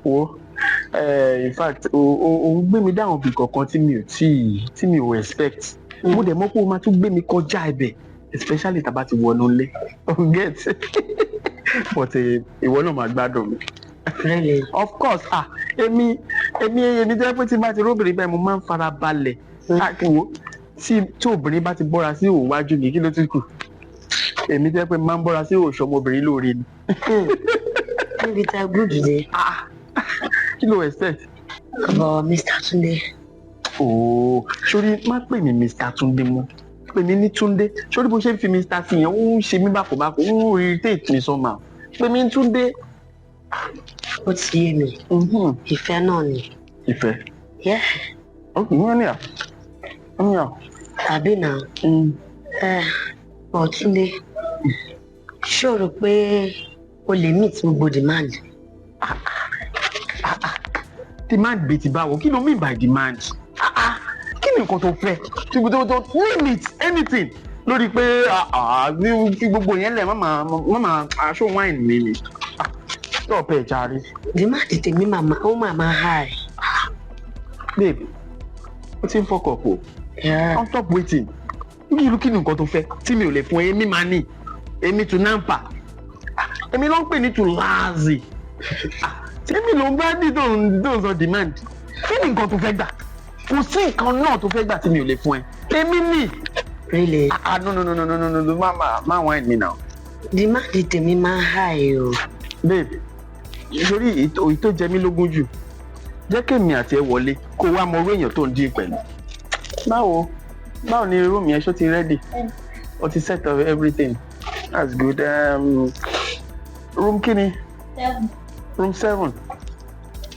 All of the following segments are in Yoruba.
Wo in fact o gbé mi down bí kankan tí mi ò expect. Mo dẹ̀ mọ̀ pé o máa tún gbé mi kọjá ibẹ̀, especially tá bá ti wọnú ilé. Get. But ìwọ náà máa gbádùn mi. Really? Of course. Èmi jẹ́ pé tí bá ti róbìnrin bẹ́ẹ̀ mo máa ń fara balẹ̀. Wo tí obìnrin bá ti bọ́ra sí òwájú mi kí ló ti kù? Èmi jẹ́ pé máa ń bọ́ra sí òṣọmọbìnrin lóore ni. Maybe it's a good day. Kí ló expect? About Mr. Tunde. Oh, sori má pè mí Mr. Tunde mọ́. Pè mí ní Tunde. Sori bó ṣe ń fi Mr. sí yẹn, ó ń ṣe mí bákòbákò, ó ń irritate mi somehow. Pè mí ní Tunde. Ó ti yé mi. Ìfẹ́ náà ni. Ìfẹ́? Yeah. Okay, ní à. Àbí náà. Tunde. Ṣé o rò pé o lè meet gbogbo demand? Demand bíi ti báwo? Kí ló mean by demand? Kí ni nǹkan tó fẹ́? To limit anything lórí pé ní gbogbo yẹn lẹ̀ mama aṣọ wine mi ni. Stop ẹ̀ jàre. Demand tèmi ó máa high. Babe, o ti ń fọkàn pò. On top waiting. Kí ni nǹkan tó fẹ́ tí mi ò lè fún èmi máa ní? Èmi tún nampa. Èmi ló ń pè ní tún lazy. Èmi ló ń bá ní tó sọ demand. Kí ni nǹkan tó fẹ́ gbà? Kò sí nǹkan náà tó fẹ́ gbà tí mi ò lè fún ẹ. Èmi ní. Really? No, má wine me now. Demand tèmi máa high o. Babe, nítorí èyí tó jẹ mí lógún jù, jẹ́ kémi àti ẹ wọlé kó wá mọ orí èèyàn tó ń dín pẹ̀lú. Báwo ni room yẹn ṣó ti ready? O ti set up everything. That's good. Room kini? 7. Room 7.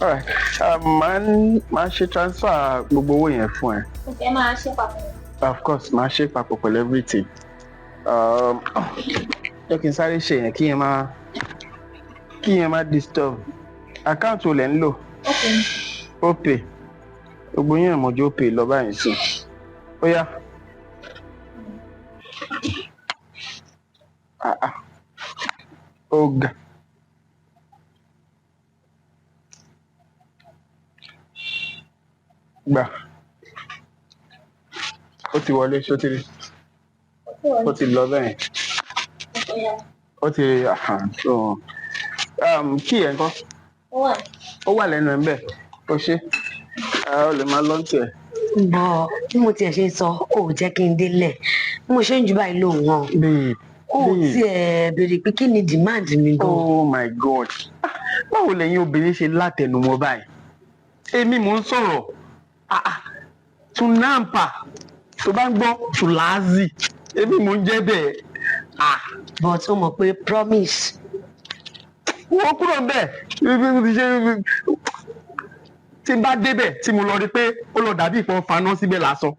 All right. Máa ṣe transfer gbogbo owó yẹn fún ẹ. Okay, máa ṣe papọ̀. Of course, máa ṣe papọ̀ pẹ̀lú everything. Jẹ́ kí n sáré ṣe yẹn kí yẹn má disturb. Account wo lẹ ń lò? Opay. Gbogbo yẹn mọ̀jú Opay lọ báyìí sí. Ó yá. Ọ̀gá. Gbà. Ó ti wọlé ṣótìrí. Ó ti lọ bẹ́ẹ̀. Ó ti so kí ẹ̀ ń kọ́? Ó wà lẹ́nu ẹ̀ ń bẹ̀. Ó ṣe. Ó lè máa lọ́ǹtì ẹ̀. Bọ̀ bí mo tiẹ̀ ṣe sọ, ó jẹ́ kí n délẹ̀. Bí mo ṣe ń jù báyìí lò wọ́n. Babe. Ó tiẹ̀ béèrè pé kí ni demand mi gan. Oh my God. Báwo lẹ̀yin obìnrin ṣe látẹnumọ́ báyìí? Èmi mò ń sọ̀rọ̀. Tún nampa. Tó bá ń gbọ́ tún lazy. Èmi mò ń jẹ́ bẹ́ẹ̀. But ó mọ̀ pé promise. Wọ́n kúrò bẹ́ẹ̀. Tí n bá débẹ̀ tí mo lọ rí pé ó lọ dàbí ìfọ̀n faná síbẹ̀ lásán,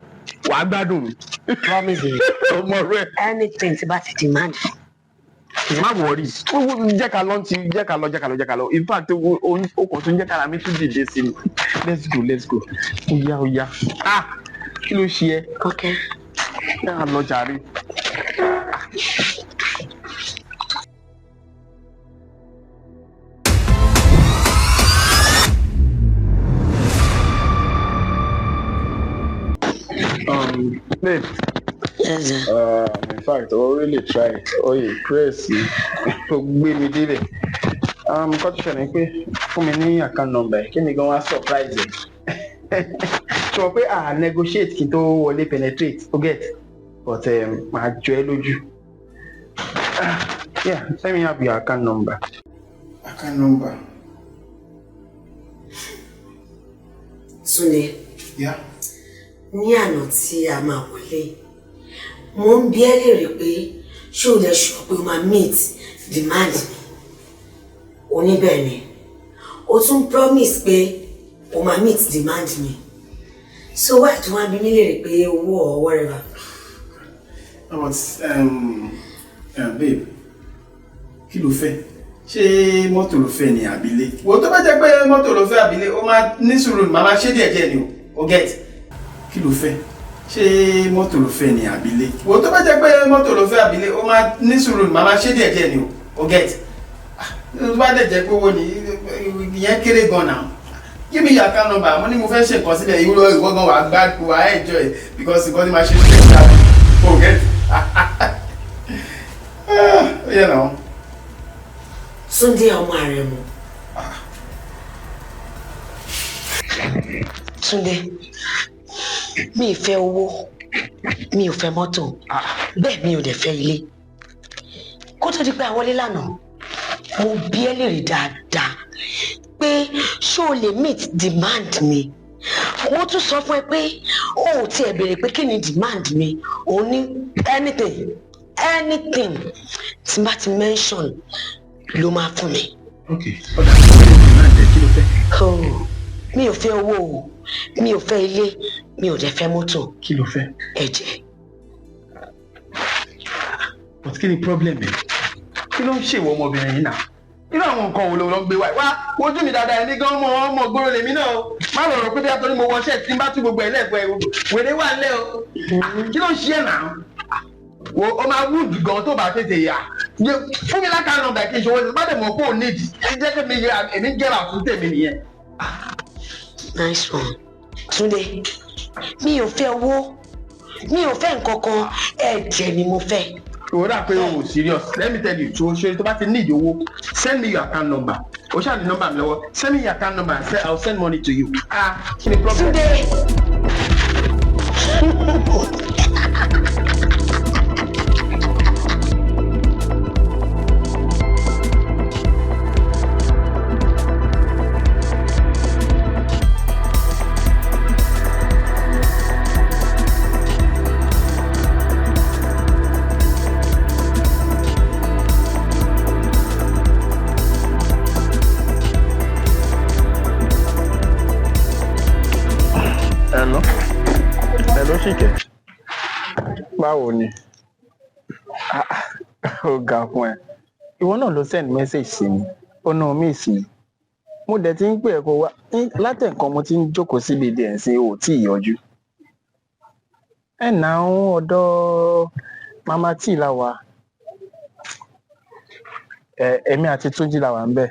wàá gbádùn mi. Promise me. Ọmọ rẹ. Anything tí bá ti demand. Má wọrí. Jẹ́ ká lọ. In fact, o kàn tún jẹ́ kára mi tún dìde sí mi. Let's go. Ó yá. Kí ló ṣe ẹ́? Okay. Náà lọ jàre. Babe. Yes, sir. In fact, I really tried. Press. Gbé mi débẹ̀. Nǹkan tó ṣẹlẹ̀ pé fún mi ní account number kí ni gan wá surprise ẹ̀. Sọ pé negotiate kí n tó wọlé penetrate, o get? But máa jọ ẹ́ lójú. Yeah, let me have your account number. Account number. Sunday. Yeah. Ní àná tí a máa wọlé, mo ń bi ẹ́ léèrè pé ṣé o lè sọ pé o máa meet demand mi. O ní bẹ́ẹ̀ ni. O tún promise pé o máa meet demand mi. So why do you want to be léèrè pé owó or whatever? But babe, kí ló fẹ́? Ṣé mọ́tò ló fẹ́ ni àbílé? Wo tó bá jẹ́ pé mọ́tò ló fẹ́ àbílé, ó máa ní sùúrù, màmá ṣe díẹ̀díẹ̀ ni o get? Kí ló fẹ́? Ṣé mọ́tò ló fẹ́ ni àbílé? Wo tó bá jẹ́ pé mọ́tò ló fẹ́ àbílé, ó máa ní sùúrù, màmá ṣe díẹ̀díẹ̀ ni o get? Tó bá dẹ̀ jẹ́ pé owó ni ìyẹn kéré gan náà. Give me your account number. Money mo fẹ́ ṣe nǹkan sílẹ̀ ìwúlò ìwọ gan wà gbá wà enjoy because nǹkan tí máa ṣe ṣe ṣe oh get. You know. Túndé ọmọ Àrẹ̀mú. Túndé, mi ì fẹ́ owó, mi ò fẹ́ mọ́tò, bẹ́ẹ̀ mi ò dẹ̀ fẹ́ ilé. Kó tó di pé a wọlé lánàá, mo bi ẹ́ léèrè dáadáa pé ṣé o lè meet demand mi. Mo tún sọ fún ẹ pé o ò tiẹ̀ béèrè pé kí ni demand mi, o ní anything tí n bá ti mention ló máa fún mi. Okay, ọ̀dà demand ẹ̀ kí ló fẹ́? Oh, mi ò fẹ́ owó o, mi ò fẹ́ ilé, mi ò dẹ̀ fẹ́ mọ́tò. Kí ló fẹ́? Ẹ̀jẹ̀. But kí ni problem ẹ̀? Kí ló ń ṣèwọ ọmọbìnrin yìí náà? Irú àwọn nǹkan wo ló ń gbé wá wojú mi dáadáa ẹni gan ọmọ gbòòrò lèmi náà o. Má lọ rò pé bí a torí mo wọ ṣẹ́ẹ̀tì tí n bá tú gbogbo ẹ̀ lẹ́ẹ̀kọ́ wèrè wà ń lẹ́ o. Kí ló ń ṣe ẹ̀ náà? Wo o máa wúdù gan tó bá tètè yà. Fún mi lákàá nọ́mbà kí n ṣòwò bá dẹ̀ mọ̀ pé ò nídìí. Ẹ jẹ́ kí mi yẹ èmi gẹ́rà fún tèmi nìyẹn. Nice one. Túndé, mi ò fẹ́ owó, mi ò fẹ́ nǹkan kan, ẹ̀jẹ̀ ni mo fẹ́. O dà pé o serious. Let me tell you, ṣe tó bá ti need owó, send me your account number. O ṣáà ní nọ́mbà mi lọ́wọ́. Send me your account number and say I'll send money to you. Kí ni problem? Túndé. Hello, Ṣìkẹ́. Báwo ni? Ó ga fún ẹ. Ìwọ náà ló send message sí mi. Ó náà miss mi. Mo dẹ̀ ti ń pè ẹ́ kó wá. Látẹ̀kan mo ti ń jókòó síbi díẹ̀ sí ò tí ì yọjú. Ẹ nà ń ọ̀dọ̀ Mama T la wà. Èmi àti Túnjí la wà ń bẹ̀.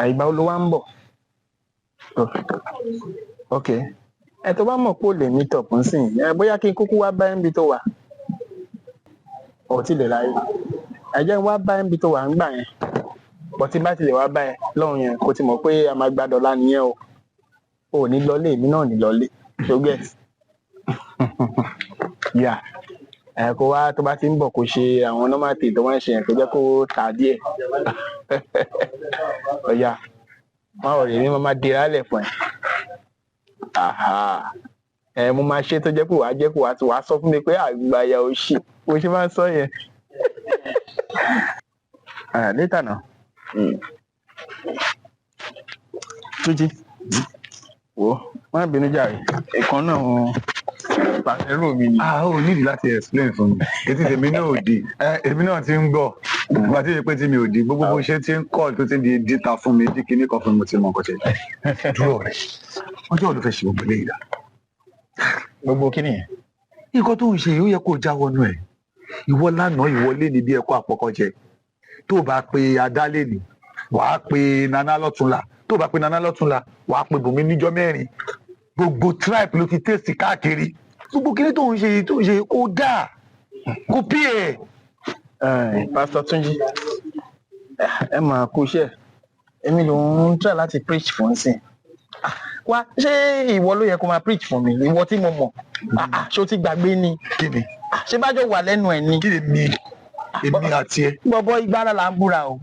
Ìgbà wo ló wá ń bọ̀? Ok. Ẹ tó bá mọ̀ pé o lè meet up ń sìn, bóyá kí n kúkú wá bá ẹ́ níbi tó wà. Ò tí lè láyé. Ẹ jẹ́ wá bá ẹ́ níbi tó wà ń gbà yẹn. Bọ̀ tí bá ti lè wá bá ẹ lọ́hùn yẹn, kò ti mọ̀ pé a máa gba dọ́là nìyẹn o. O ò ní lọlé, èmi náà ò ní lọlé. So get. Yeah. Kó wá tó bá ti ń bọ̀ kó ṣe àwọn normal thing tó máa ń ṣe yẹn kó jẹ́ kó tà díẹ̀. Ọ̀ya, má ọ̀rẹ́ mi máa dira lẹ̀ fún ẹ. Mo máa ṣe tó jẹ́ pé wàá sọ fún mi pé àgbàyà ò ṣì bó ṣe máa ń sọ yẹn. Later náà. Túnjí, wo má bínú jàre, ìkan náà pàṣẹrò mi ni. Ó nídìí láti explain fún mi. Etí tèmi náà ò di. Èmi náà ti ń gbọ́. Ìgbà tí èpè tí mi ò di. Gbogbo bó ṣe ti ń kọ́ tó ti di díta fún mi. Dí kíní kan fún mi mo ti mọ nǹkan ṣe. Dúró rẹ̀. Ọjọ́ ò ló fẹ́ ṣe gbogbo eléyìí dá. Gbogbo kíni yẹn? Nǹkan tó ń ṣe yìí ó yẹ kó jáwọ́ nú ẹ̀. Ìwọ lánàá ìwọ lé ní bí ẹ̀kọ́ àpọ̀kọ̀jẹ. Tó o bá pe Adá lé ní, wàá pe Nana lọ́túnla. Tó o bá pe Nana lọ́túnla, wàá pe Bùnmi níjọ́ mẹ́rin. Gbogbo tribe ló ti tẹ̀sí káàkiri. Gbogbo kíní tó ń ṣe kó dáa. Kó pí ẹ̀. Pastor Túnjí, ẹ máa kú iṣẹ́. Èmi ló ń try láti preach fún sí. Wá ṣé ìwọ ló yẹ kó máa preach fún mi? Ìwọ tí mo mọ̀. Ṣé o ti gbàgbé ni? Kí ni? Ṣé bájọ́ wà lẹ́nu ẹ̀ ni? Kí ni èmi àti ẹ? Bọ̀bọ̀ Ìgbára là ń búra o.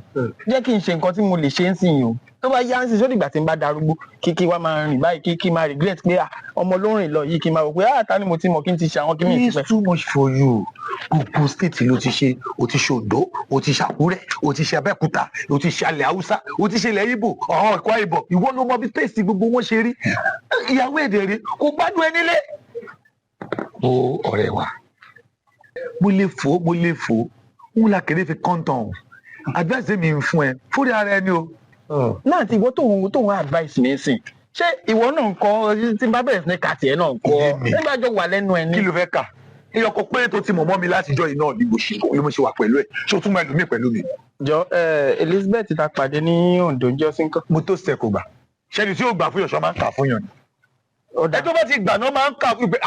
Jẹ́ kí n ṣe nǹkan tí mo lè ṣe ń sìn o. Tó bá yá ń sìn sódì ìgbà tí n bá darúgbó kí wá máa rìn báyìí kí máa regret pé ọmọ ló rìn lọ yìí kí máa wò pé ta ni mo ti mọ̀ kí n ti ṣe àwọn kíní ìtìpẹ́. It's too much for you. Gbogbo state ló ti ṣe, o ti ṣe Oǹdó, o ti ṣe Àkúrẹ́, o ti ṣe Abẹ́òkúta, o ti ṣe alẹ́ Haúsá, o ti ṣe ilẹ̀ Ìgbò, ọ̀hún Ẹ̀kọ́ Ìbọ̀, ìwọ ló mọ bí tẹ̀sí gbogbo wọn ṣe rí. Ìyàwó èdè rẹ̀ kò gbádùn ẹ nílé. O ọ̀rẹ́ wa, mo lè fò, ń la kéré fi kọ́ńtàn. Advice mi ń fún ẹ, fúri ara ẹni o. Náà tí ìwọ tóun advice mi sìn. Ṣé ìwọ náà ń kọ́ tí n bá bẹ̀rẹ̀ sí ní kàtì ẹ̀ náà ń kọ́? Nígbà jọ wà lẹ́nu ẹ̀ ni. Kí ló fẹ́ kà? èèyàn kan péré tó ti mọ̀ mọ́ mi látijọ́ yìí náà ni mo ṣe wà pẹ̀lú ẹ̀ ṣé o tún mọ ẹlòmíì pẹ̀lú mi. jọ Elizabeth ta pàdé ní Ondo jọ sí nǹkan. mo tó ṣe kò gbà ṣẹ́ni tí yóò gbà fún yọ̀ṣọ́ máa ń kà fún yàn ni. ẹ tó bá ti gbà náà máa ń kà fún pé.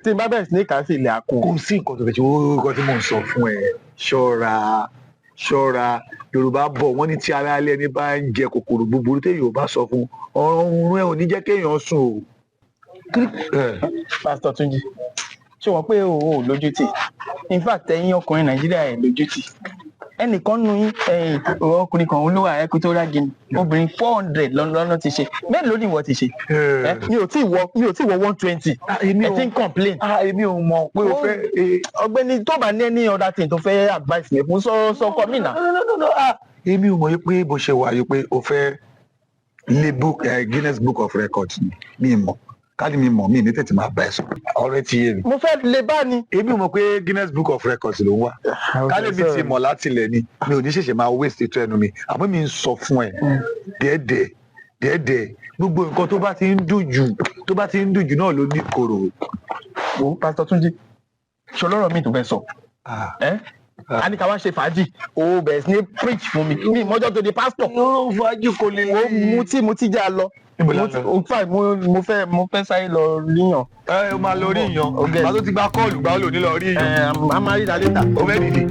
tí bá bẹ̀rẹ̀ sí ní kà sí ilẹ̀ àkó. kò sí nǹkan tó fẹ́ ṣe owó tí mò ń sọ fún ẹ ṣọ́ra Yorùbá bọ̀ wọ́n ní tí ara alẹ́ ní bá ń jẹ kòkòrò búburú tí Yorùbá sọ fún ọrùn ẹ ò ní jẹ́ kéèyàn sùn o. Pásítọ̀ Túnjí ṣé wọ́n pé o ò lójú tì in fact ẹ̀yin ọkùnrin Nàìjíríà ẹ̀ lójú tì ẹnìkan nu ọkùnrin kan olówó ẹkú tó rági ni obìnrin 400 lọ́nà ti ṣe mélòó ni ìwọ ti ṣe mi ò tí wọ 120 ẹ ti ń complain. èmi ò mọ̀ pé o fẹ́. ọ̀gbẹ́ni tó bá ní any other thing tó fẹ́ advice mi fún sọ́kọ mi náà. èmi ò mọ̀ pé bó ṣe wà yìí pé o fẹ́ lé Guinness Book of Records mi mọ̀ káàdì mi mọ̀ mí ní tètè máa bá ẹ sọ ọ̀rẹ́ ti yé mi. mo fẹ́ lè bá ni. èmi ò mọ̀ pé Guinness Book of Records ló ń wá káàdì mi ti mọ̀ láti ilẹ̀ ni mi ò ní ṣẹ̀ṣẹ̀ máa waste ètò ẹnu mi àmọ́ mi ń sọ fún ẹ dẹ́ẹ̀dẹ́ gbogbo nǹkan tó bá ti ń dùn jù náà ló ní kòrò. o Pásítọ̀ Túnjí ṣọlọ́rọ̀ mi tó fẹ́ sọ a ní ká wá ṣe fàájì o bẹ̀rẹ̀ sí ní preach fún mi mọ́jọ́ tó di pásítọ̀. yóò fàájì kò lè lè. mo ti já lọ. mo fẹ́ sáré lọ ríyàn. o máa lọ ríyàn bá tó ti gba kọ́ọ̀lù gbà ó lò ní lọ ríyàn. a máa rí ìdálé ta. o fẹ́ dìde.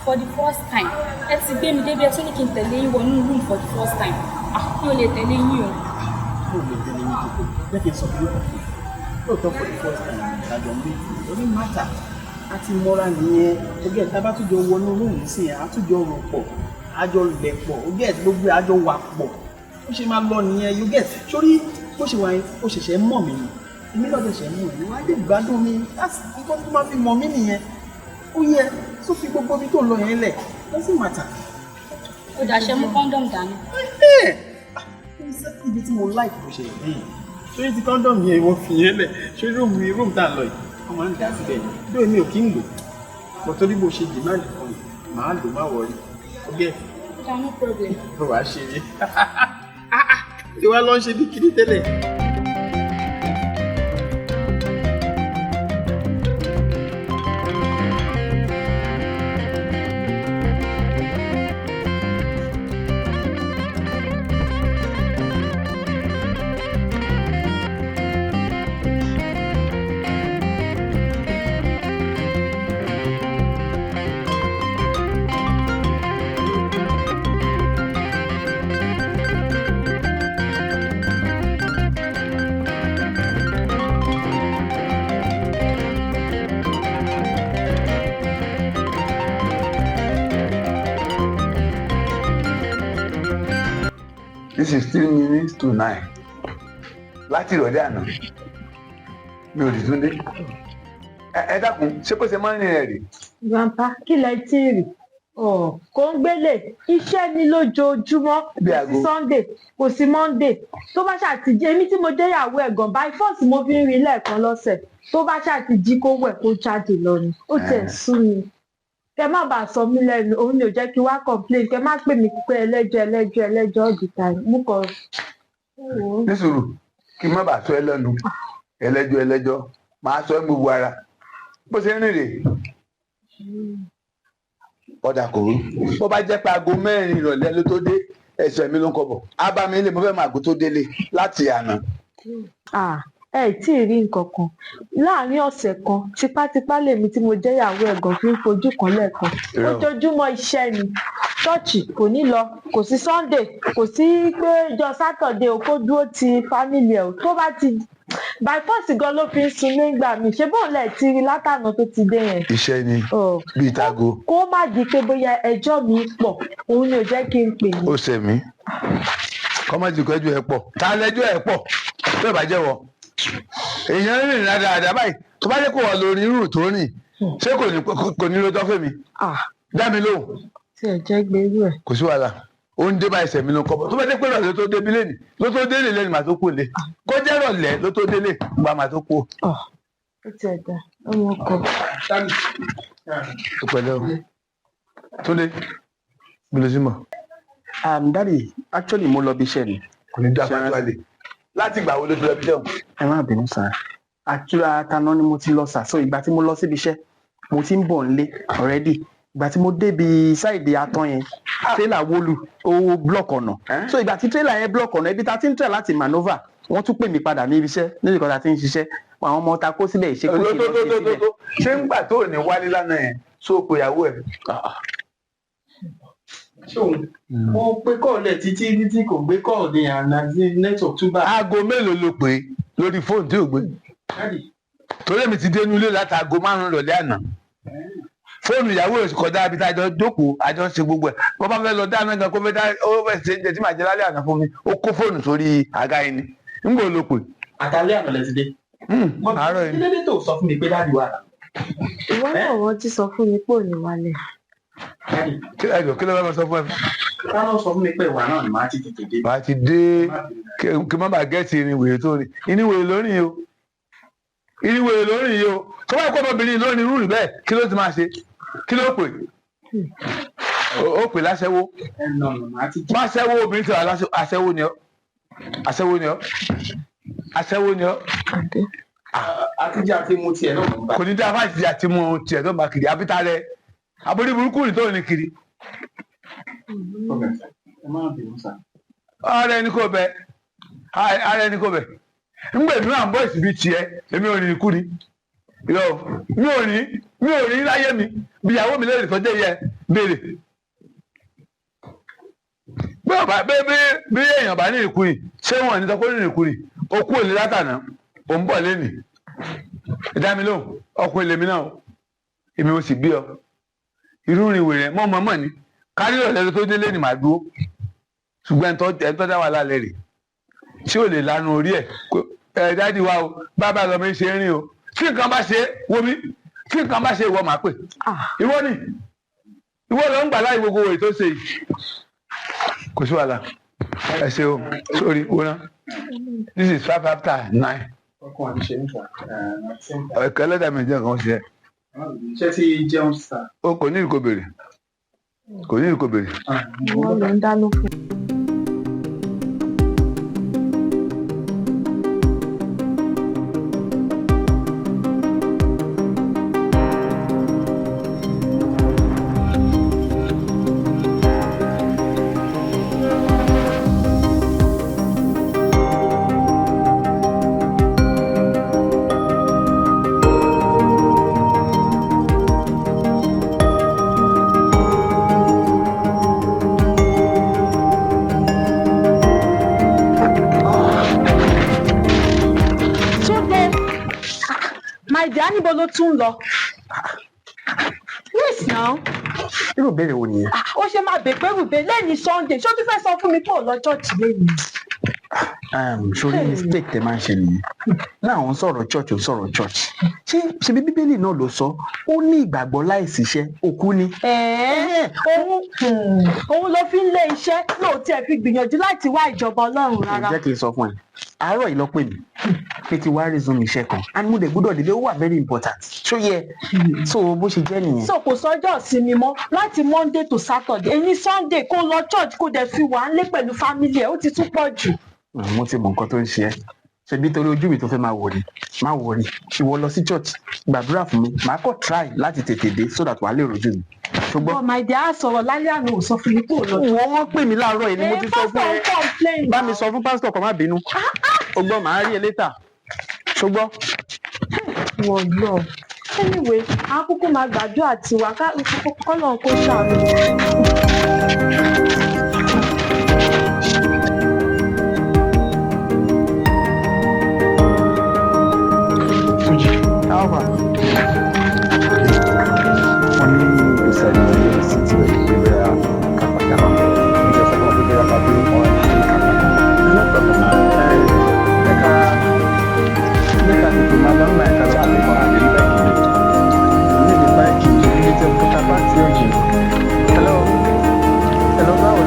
For the first time ẹ ti gbé mi débi ẹ tún ní kí n tẹ̀lé yín wọnú room for the first time mi ò lè tẹ̀lé yín o. mo lè tẹ̀lé yín kókó jẹ́ kí n sọ fún yín lóòótọ́ for the first time ìdájọ́ méjì lórí mátà a ti mọ́ra nìyẹn ogẹ́ tá a bá tún jọ wọnú room sí yẹn a tún jọ rò pọ̀ a jọ lẹ̀ pọ̀ ogẹ́ gbogbo a jọ wà pọ̀ ó ṣe máa lọ nìyẹn you get sórí bó ṣe wà yẹn ó ṣẹ̀ṣẹ̀ mọ̀ mí ni èmi náà ṣẹ̀ṣẹ̀ mọ̀ mí wọ́n á lè gbádùn mi láti nǹkan tó máa fi mọ̀ mí nìyẹn ó yẹ tó fi gbogbo ibi tó ń lọ yẹn lẹ̀ doesn't matter. ó dàṣẹ mú kọ́ńdọ̀mù dání. ibi tí mo like bó ṣe yẹ ṣé ti kọ́ńdọ̀mù yẹn wọ́n fi yẹn lẹ̀ ṣé rúùmù tá a lọ yìí wọ́n máa ń dá síbẹ̀ yìí lóò mi ò kí ń lò pọ̀ torí bó ṣe demand fún mi màá lò má wọrí ọgẹ́ no problem. ó wàá ṣe é tí wàá lọ ṣe bí kiri tẹ́lẹ̀. This is 3 minutes to 9. Láti ìrọ̀lẹ́ àná mi ò rí Túndé. Ẹ dákun ṣé kó ṣe máa ń rìn rẹ̀ rè? Grandpa kí lẹ tí ì rí? Kò ń gbélé iṣẹ́ ní lójoojúmọ́ kò sí Sunday kò sí Monday tó bá ṣàtìjí èmi tí mo jẹ́ ìyàwó ẹ̀gàn by force mo fi ń rí lẹ́ẹ̀kan lọ́sẹ̀ tó bá ṣàtìjí kó wẹ̀ kó jáde lọ ni ó tẹ̀ sú mi. Kẹ má bàa sọ mí lẹ́nu òun ni ò jẹ́ kí wá complain kẹ má pè mí pé ẹlẹ́jọ́ all the time mú kọ. Ní sùúrù kí n má bàa sọ ẹ lẹ́nu ẹlẹ́jọ́ máa sọ ẹ gbogbo ara bó ṣe ń rìn rè ọ̀dà kò rú bó bá jẹ́ pé aago 4 ìrọ̀lẹ́ ló tó dé ẹ̀sẹ̀ mi ló ń kọ bọ̀ ábámi ilé mo fẹ́ máa gbó tó délé láti àná. Ẹ tí ì rí nǹkan kan láàrin ọ̀sẹ̀ kan tipátipá lèmi tí mo jẹ́ ìyàwó ẹ̀gàn fi ń fojú kan lẹ́ẹ̀kan ojoojúmọ́ iṣẹ́ ni ṣọ́ọ̀ṣì kò ní lọ kò sí Sunday kò sí pé ìjọ Saturday o kó dúró ti fámìlì ẹ̀ o tó bá ti by force gan ló fi ń sun nígbà mi ṣé bóun lẹ ti rí látànà tó ti dé yẹn. Iṣẹ́ ni bíi tago. Kó má di pé bóyá ẹjọ́ mi pọ̀ òun ni ò jẹ́ kí n pè yín. Ó ṣe mí kọ́ má ti kọ́ ẹjọ́ ẹ pọ̀ ta lẹ́jọ́ ẹ pọ̀ tó ẹ bá jẹ́ wọ. Èèyàn rìn dáadáa báyìí tó bá jẹ́ kó wà lórí irú tó rìn ṣé kò ní lójọ́ fèmí. Dá mi lóhùn. Tí ẹ jẹ́ gbèrú ẹ̀. Kò sí wàhálà ó ń dé bá ẹsẹ̀ mi ló kọ́ bọ̀ tó bá dé pé rọ̀lẹ́ ló tó débi lẹ́nu ló tó délé lẹ́nu màá tó kú lé kó jẹ́ rọ̀lẹ́ ló tó délé gba màá tó kú. Ó ti ẹ̀dá ọmọ ọkọ. Pẹ̀lẹ́ o Túndé gbèlésìmọ̀. Daddy, actually mo lọ bí iṣẹ́ ni. Kò ní dá fún àlè láti ìgbà wo ló ti lọ bí iṣẹ́ o. Ẹ má bínú sá. Àtàná ni mo ti lọ sá so ìgbà tí mo lọ síbi iṣẹ́ mo ti ń bọ̀ nílé already. Ìgbà tí mo débi sáìdì atán yẹn tírélà wólù ó block ọ̀nà so ìgbà tí tírélà yẹn block ọ̀nà ibi tá ti ń tẹ̀ láti manoeuvre wọ́n tún pè mí padà ní ibi iṣẹ́ níbi kan tá ti ń ṣiṣẹ́ àwọn ọmọ ta kó sílẹ̀ ìṣe kó kì í lọ sí sílẹ̀. Ṣé ń gbà tó ní wálé lánàá yẹn só pe ìyàwó ẹ̀. Mo pe kọ́ọ̀lẹ̀ títí kò gbé kọ́ọ̀lù ní àná network tún bá. Aago mélòó ló pè lórí fóònù tí ò gbé. Torí èmi ti dé inú ilé láti aago 5 rọ̀lẹ́ àná. Fóònù ìyàwó rẹ̀ kọjá ibi tá a jọ jókòó a jọ ṣe gbogbo ẹ̀ wọ́n bá fẹ́ lọ dáná gan kó fẹ́ dá ó fẹ́ ṣe jẹ tí màá jẹ lálẹ́ àná fún mi ó kó fóònù sórí àga yìí ni nígbà ló pè. Àtàlẹ́ àná lẹ ti dé. Àárọ̀ yìí. Kí ló dé tó sọ fún mi pé dáàdi wà? Ìwọ náà wọ́n ti sọ fún mi pé òní wálẹ̀. Kí ló bá sọ fún ẹ? Táwọn sọ fún mi pé ìwà náà ni màá ti tètè dé. Màá ti dé kí má bàa gẹ́ẹ̀tì irin wèrè tó ní irin wèrè lórí yìí o irin wèrè lórí yìí o tó bá kọ́ ọmọbìnrin lórí irú rẹ̀ bẹ́ẹ̀ kí ló ti máa ṣe kí ló pè ó pè láṣẹ́wó má ṣẹ́wó obìnrin tí wà láṣẹ́wó ni ọ́ aṣẹ́wó ni ọ́ aṣẹ́wó ni ọ́. Àtijọ́ àti mu tiẹ̀ náà. Kò ní dá fáìsì àti mu tiẹ̀ tó bá kiri àbíta rẹ̀ àbórí burúkú ni tó ní kiri. Ara ẹni kò bẹ ara ẹni kò bẹ ngbè mi à ń bọ̀ ìsibí tiẹ̀ èmi ò ní ikú ni mi ò ní láyé mi bí ìyàwó mi lè tọ́jú yẹ béèrè bí èèyàn bá ní ìkúrì ṣé wọn ní tọkọ ní ìkúrì okú èlé látànà ò ń bọ̀ lẹ́nì ẹ̀dá mi lóhùn ọkùnrin lèmi náà èmi ò sì bí ọ irú rìn wèrè mọ́ ni kárí ọ̀lẹ́ tó délé ni màá dúró ṣùgbọ́n ẹ̀ńtọ́ dá wà lálẹ́ rè tí ò lè lanu orí ẹ̀ dáàdi wa o bàbá lọ́mọ ṣe ń rìn o tí nǹkan bá ṣe wo mi tí nǹkan bá ṣe ìwọ máa pè ìwọ ló ń gbà láì gbogbo òye tó ṣe yìí kò sí wàhálà ẹ ṣe o sórí wọnà this is 9:05. ẹ̀ka ẹlẹ́dàá mi jẹ́ nǹkan ṣe. Ṣé ti jẹun sá? O kò ní ìkó béèrè kò ní ìkó béèrè. Wọ́n ló ń dáná fún. Níbo ló tún lọ? Yes now. Irú ìbéèrè wo nìyẹn? Ó ṣe máa bè pé rúbẹ lẹ́ni Sunday ṣé o tún fẹ́ sọ fún mi pé ò lọ chọ́ọ̀chì lẹ́nu? Ṣorí mistake tẹ máa ń ṣe nìyẹn. Láwọn sọ̀rọ̀ church ò sọ̀rọ̀ church. Ṣé bíbélì náà ló sọ? Ó ní ìgbàgbọ́ láìsí iṣẹ́ òkú ni. Òun ló fi ń lé iṣẹ́ lóòótọ́ ẹ̀ fi gbìyànjú láti wá ìjọba Ọlọ́run rárá. Jẹ́ kí n sọ fún ẹ. Àárọ̀ yìí lọ pè mí pé kí wá resume iṣẹ́ kan and mo dẹ̀ gbọ́dọ̀ délé ó wà very important ṣó yẹ so bó ṣe jẹ́ nìyẹn. So kò sọ́jọ́ ìsinmi mọ́ láti Monday to Saturday èyí Sunday kó lọ church kó dẹ̀ fi wà á lé pẹ̀lú family ẹ̀ ó ti tún pọ̀ jù. Mo ti mọ nǹkan tó ń ṣe ẹ́ ṣebí torí ojú mi tó fẹ́ máa wò ni ìwọ lọ sí church gbàdúrà fún mi màá kọ́ try láti tètè dé so that wàá lè rojú mi. ṣùgbọ́n my dear sọ̀rọ̀ lálẹ́ àná ò sọ fún mi kó lọ. wọ́n pè mí láàárọ̀ yìí ni mo ti sọ fún ẹ bá mi sọ fún pásítọ̀ kó má bínú ọgbọ́n màá rí ẹ létà ṣùgbọ́n. wọ́n lọ anyway àkókò máa gbàdúrà tiwa kọ́lọ́n kó ṣàánú. Báwa. Wọ́n ní ìgbésẹ̀ ní sí ti rẹ̀ pé bẹ́ẹ̀ kápákápá. Ìjọ sọ fún ọ pé bẹ́ẹ̀ ká bí wọ́n ní kápákápá. Ẹ̀ka tètè máa lọ nígbà ẹ̀ka lọ́wọ́ àlejò àlejò báyìí. Níbi báyìí ilé tí ó kọ́ta bá tí ó jì. Hello. Hello, báwo?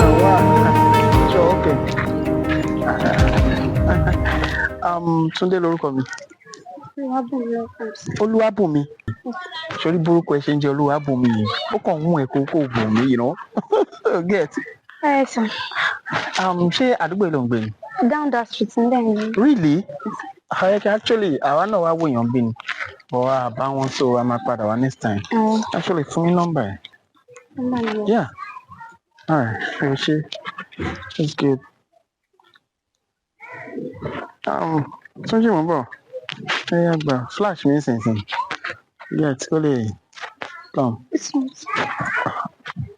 Àwa ṣọ ókè. Túndé lorúkọ mi. Olúwàbùnmi. Sori burúkú ẹ ṣe ń jẹ Olúwàbùnmi yìí. Ó kàn ń mú ẹ kó bùn mí, you know. Get. Ẹ sàn. Ṣé àdúgbò ló ń gbé ni? Down that street ń bẹ̀ ni. Really? Actually, àwa náà wá wòyàn bí ni. But bá wọn so a máa padà wá next time. Actually, fún mi nọ́mbà ẹ̀. Yeah. Alright, ẹ ṣe. It's good. Túnjí mo bọ̀. Ẹ yá gbà flash mi nísinsìnyí. Get ó lè come.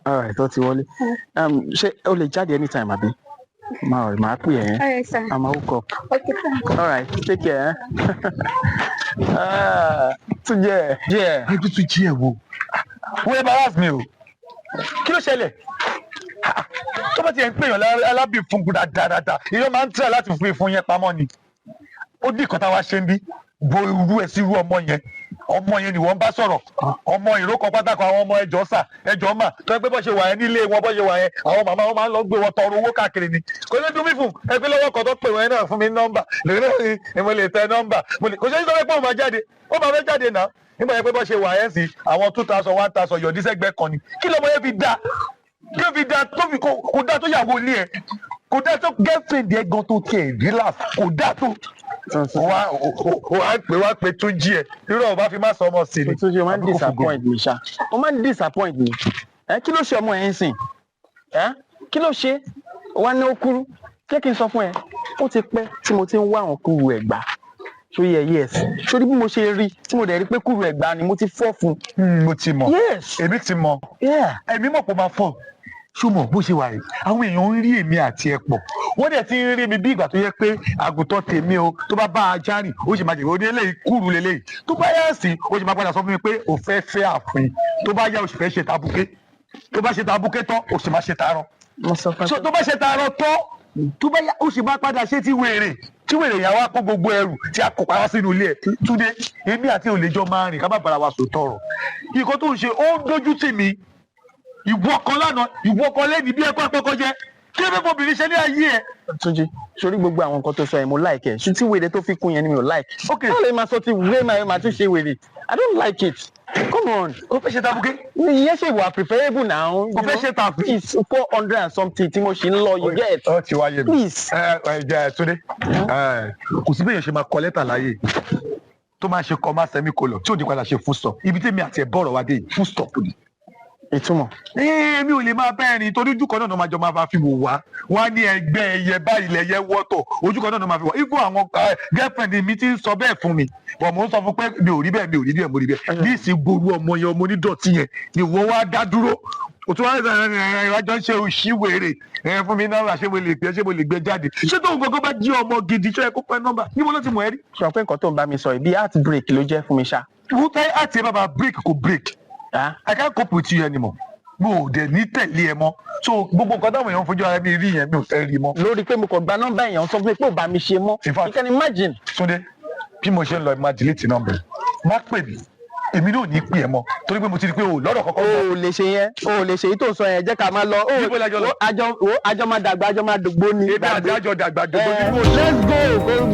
Alright, tó ti wọlé. Ṣé o lè jáde anytime àbí? Máa pè ẹ́. Alright, sir. I'm a hook up. Okay, sir. Alright, take care. Túnjí ẹ̀. ẹ tún tún jí ẹ wo. wọ́n embarrass mi o kí ló ṣẹlẹ̀ tó bá ti ẹ̀ ń pèèyàn alábì fún gbúdá dáadáa ìyẹn máa ń tẹ̀ láti fi fún yẹn pamọ́ ni ó dín ìkọ́ta wá ṣe ń bí bo irú ẹ̀ sí irú ọmọ yẹn ni wọ́n bá sọ̀rọ̀ ọmọ ìrókò pátákó àwọn ọmọ ẹjọ́ sà ẹjọ́ mà tó ẹgbẹ́ bọ́ ṣe wà yẹn nílé wọn bọ́ ṣe wà yẹn àwọn màmá wọn máa ń lọ gbé wọn tọrọ owó káàkiri ni kò lè dún mí fún ẹgbẹ́ lọ́wọ́ kan tó pè wọ́n náà fún mi nọ́mbà lórí ni mo lè tẹ nọ́mbà kò ṣe é sọ pé ó máa fẹ́ jáde náà nígbà yẹn pé bọ́ ṣe wà yẹn sí àwọn 2000 1000 yọ̀dí sẹ́gbẹ́ kan ni kí lọ́mọ yẹn fi dá tó fi kò dá tó yàwó ilé ẹ̀ kò dá tó girlfriend ẹ̀ gan tó tiẹ̀ relax kò dá tó wá pé tún jí ẹ irú ọba fi má sọ ọmọ sí ni. Túnjí o máa ń disappoint mi ṣá o máa ń disappoint mi kí ló ṣe ọmọ ẹ ń sìn kí ló ṣe wá ní ó kúrú jẹ́ kí n sọ fún ẹ ó ti pẹ́ tí mo ti ń wá àwọn kúrú ẹ̀gbá sórí ẹ yes sórí bí mo ṣe rí tí mo dẹ̀ rí pé kúrú ẹ̀gbá ni mo ti fọ́ fún. mo ti mọ̀ èmi ti mọ̀ èmi mọ̀ pé ó máa fọ́ ṣùgbọ́n bó ṣe wà yìí àwọn èèyàn ń rí èmi àti ẹ pọ̀ wọ́n dẹ̀ ti ń rí mi bí ìgbà tó yẹ pé àgùntàn tèmi o tó bá ajá rìn ó sì máa jẹ́ òní eléyìí kúrú lélẹ́yìí tó bá yá sí ó sì máa padà sọ fún mi pé ò fẹ́ fẹ́ àfin tó bá yá ó sì fẹ́ ṣe tabuké tó bá ṣe tabuké tán ó sì máa ṣe taarọ tó bá ṣe taarọ tán tó bá yá ó sì máa padà ṣe ti wèrè yà wá kó gbogbo ẹrù tí a kó para sínú ilé ẹ Túndé èmi àti òlejò máa rìn ká bá bára wa sọ tọrọ nǹkan tó ń ṣe ó ń dójú tì mí ìwọ kan lánàá ìwọ kan lẹ́ni bí ẹ̀kọ́ àpẹ́kọ́ jẹ́ kí ló fẹ́ fọbìnrin ṣe ní ayé ẹ̀. Túnjí sórí gbogbo àwọn nǹkan tó sọ yẹn mo like ẹ ṣùtí tí wèrè tó fi kún yẹn ni mi ò like. ok báwo lè máa sọ ti wèrè máa tún ṣe wèrè I don't like it come on. o fẹ́ ṣe tabuké. ìyẹn ṣe wà preferable now. o fẹ́ ṣe tabu. it's 400 and something tí mo ṣe ń lọ you get. ọ ti wáyé mi. please. Túndé kò sí bẹ́ẹ̀ yẹn ṣe máa kọ lẹ́tà láyé tó máa ṣe kọ́ máa semicolon tí ò ní padà ṣe full stop ibi tí mi àti ẹ̀ bọ̀rọ̀ wá dé full stop ni. ìtumọ̀. mi ò lè máa bẹ́ẹ̀ ni torí ojú kan náà máa jọ máa fi wò wá wọ́n á ní ẹgbẹ́ ẹyẹ báyìí lẹ̀yẹ wọ́tọ̀ ojú kan náà máa fi wá even àwọn girlfriend mi ti ń sọ bẹ́ẹ̀ fún mi bọ̀ mo ń sọ fún pé mi ò rí bẹ́ẹ̀ mo rí bẹ́ẹ̀ ní ìsìn gbogbo ọmọ yẹn ọmọ onídọ̀tí yẹn ni wọ́n wá dá dúró òtún wá ìwájọ ń ṣe òṣìwèrè fún mi náà ṣé mo lè gbé jáde ṣé tóun gbogbo bá jí ọmọ gidi ṣé ẹ kó pẹ́ nọ́mbà níbo ló ti mọ̀ ẹ́ rí. sọ pé nǹkan tó ń bá mi sọ yìí bí heart break ló jẹ́ fún mi ṣá. wọ́n tẹ́ àti ẹ bá break kò break I can't cope with you anymore mo ò dẹ̀ ní tẹ̀lé ẹ mọ́ so gbogbo nǹkan táwọn èèyàn fojú ara mi rí yẹn mi ò fẹ́ rí mọ́. lórí pé mo kàn gba nọ́mbà èèyàn sọ fún mi pé ò bá mi ṣe mọ́ you can imagine. Túndé bí mo ṣe ń lọ máa delete nọ́mbà má pè mí èmi náà ní pè ẹ mọ́ torí pé mo ti rí pé o lọ́rọ̀ kọ́kọ́ o lè ṣe yẹn o lè ṣe èyí tó sọ yẹn jẹ́ ká máa lọ àjọ máa dàgbà ni. ebi àjọ dàgbà dògbò ni mo let's go.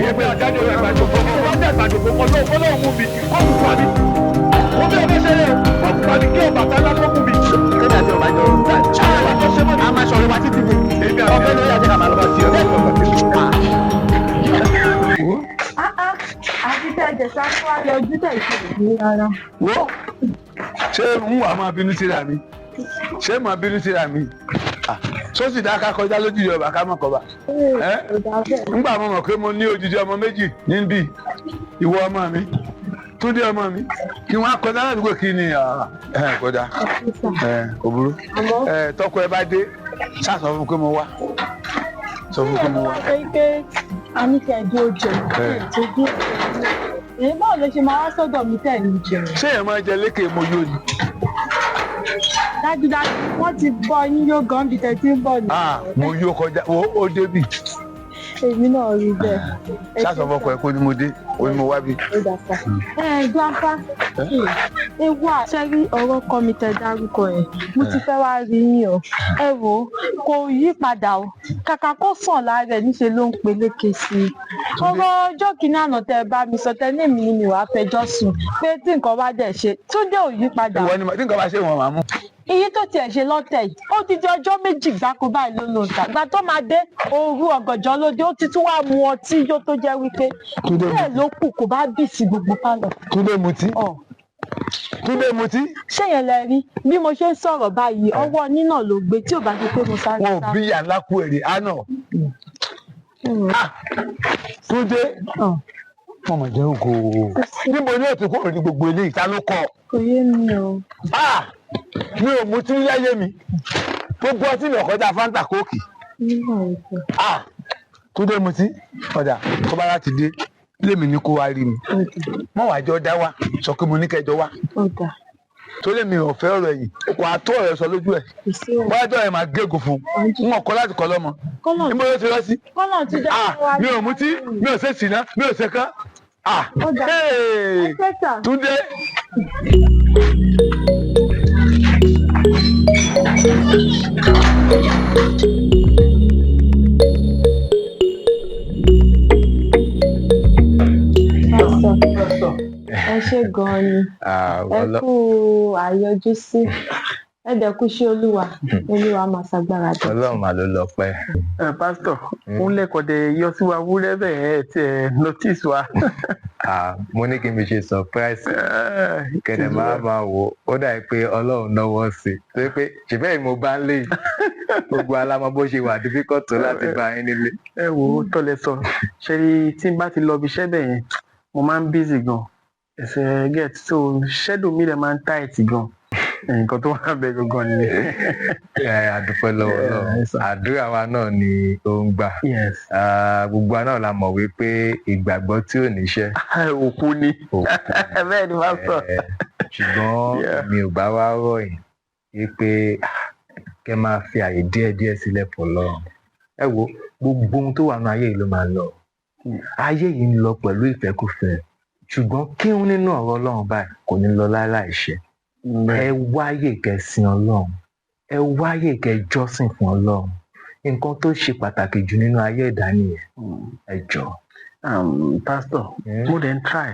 ebi àjọ dàgbà dògbò ni mo dàgbà dògbò ọlọ́run mú mi kó kù pa mi mo bí ọbẹ̀ ṣẹlẹ̀ kó kù pa mi kí ọba tá lápò mú mi. kéde àti ọba jọ a máa ṣọ̀rọ̀ wá títí di ọbẹ̀ lórí àjẹká máa lọ bá tiẹ̀. àtijọ́ ẹ̀jẹ̀ sáfúrárì ojú tẹ̀ ìṣẹ̀lẹ̀ ní rárá. wo ṣé ń wà máa bínú síra mi ṣé máa bínú síra mi sọ́sì dá ká kọjá lójú ìjọba ká mọ̀ kọ́ba ńgbà mo mọ̀ pé mo ní odidi ọmọ méjì níbí ìwọ ọmọ mi Túndé ọmọ mi kí wọ́n á kọjá ládùúgbò kí ni kọjá kò burú tọkọ ẹ bá dé ṣáà sọ fún pé mo wá sọ fún pé mo wá. pé a ní kí ẹ dúró jẹ tó bí èyí báwo ló ṣe máa wá sọ́dọ̀ mi tẹ̀ ní jẹun. ṣé èèyàn máa jẹ lékè mo yó ni. dájúdájú wọ́n ti bọ́ yín yóò gan bí tẹ̀ tí ń bọ̀ ní. mo yó kọjá ó débì. èmi náà rí bẹ́ẹ̀. ṣáàsọ fọkọ ẹ kó ní mo dé ó ní mo wá bí. ó dà sá. gbáfá ewu àṣẹrí ọ̀rọ̀ kọ́ mi tẹ dárúkọ ẹ̀ mo ti fẹ́ wá rí yín o ẹ wò ó kò yí padà o kàkà kó sàn lára ẹ̀ níṣẹ́ ló ń peléke sí i ọ̀rọ̀ ọjọ́ kìíní àná tẹ ẹ bá mi sọ tẹ ní èmi ni mi wàá fẹjọ́ sùn pé tí nǹkan bá dẹ̀ ṣe Túndé ò yí padà. ìwọ ni tí nǹkan bá ṣe wọn máa mú. iye tó tiẹ̀ ṣe lọ́tẹ̀ yìí ó ti di ọjọ́ méjì gbáko báyìí ló lò ń tà gbà tó máa dé òru ọ̀gànjọ́ lóde ó ti tún wá mu ọtí yó tó jẹ́ wípé bẹ́ẹ̀ ló kù kò bá bì sí gbogbo pálọ̀. Túndé mutí. Túndé mutí. ṣé yẹn lẹ rí bí mo ṣe ń sọ̀rọ̀ báyìí ọwọ́ nínà ló gbé tí ò bá ti pé mo sáré sá. wọn ò bí yàrá kú èrè àná. Túndé wọn mọ̀ jẹ́ ògo níbo ni ètò kúrò ní gbogbo ilé ìta ló kọ. kò yé mi o. mi ò mutí láyé mi gbogbo ọtí mi ọ̀kọ́jà fanta kóòkì. Túndé mutí ọ̀dà tó bá láti dé lémi ní kó wá rí mi mọ́ wàá jọ dá wa sọ pé mo ní kẹjọ wá tó lémi ò fẹ́ ọ̀rọ̀ ẹ̀yìn kò àtó ọ̀rẹ́ sọ lójú ẹ̀ wájú ẹ̀ máa gégùn fún un wọn kọ́ láti kọ́ lọ́mọ níbo ló ti rọ́ sí. mi ò mutí mi ò ṣe sìná mi ò ṣe kán. Túndé. ẹ ṣé gan-an ni ẹ kú àyọjú sí ẹ dẹ̀ kú sí olúwa máa ṣàgbára dé. Ọlọ́run mà ló lọ pẹ́. Pásítọ̀ ń lẹ́kọ̀ọ́dẹ yọ sí wa wúrẹ́ bẹ́ẹ̀ tí ẹ notice wa. Mo ní kí n fi ṣe surprise kẹ̀dẹ̀ máa wò ó dà pé Ọlọ́run náwó sí i tó pé ṣèbẹ́ mo bá ń lé yìí gbogbo alámọ bó ṣe wà difficult tó láti bá yín nílé. ẹ wò ó tọ́lẹ̀ sọ ṣe rí tí n bá ti lọ bí iṣẹ́ bẹ̀ yẹn mo máa ń busy gan ẹsẹ̀ get so schedule mi dẹ̀ máa ń tight gan nǹkan tó wà bẹ́ẹ̀ gangan ni. àdúpẹ́ lọ́wọ́ Ọlọ́run àdúrà wa náà ni ó ń gbà gbogbo wa náà la mọ̀ wípé ìgbàgbọ́ tí ò níṣẹ́ òkú ni bẹ́ẹ̀ ni wàá sọ. ṣùgbọ́n mi ò bá wá rọ̀ yín wípé kẹ́ máa fi àyè díẹ̀díẹ̀ sílẹ̀ pọ̀ lọ́rùn. ẹ wo gbogbo ohun tó wà nínú ayé yìí ló máa lọ ayé yìí ń lọ pẹ̀lú ìfẹ́kùfẹ́ ṣùgbọ́n kí n nínú ọ̀rọ̀ Ọlọ́run báyìí kò ní lọ láéláé ṣe. ẹ wáyè kẹ́ sìn Ọlọ́run ẹ wáyè kẹ́ jọ́sìn fún Ọlọ́run nǹkan tó ṣe pàtàkì jù nínú ayé ẹ̀dá nìyẹn ẹ jọ. Pastor mo dẹ̀ ń try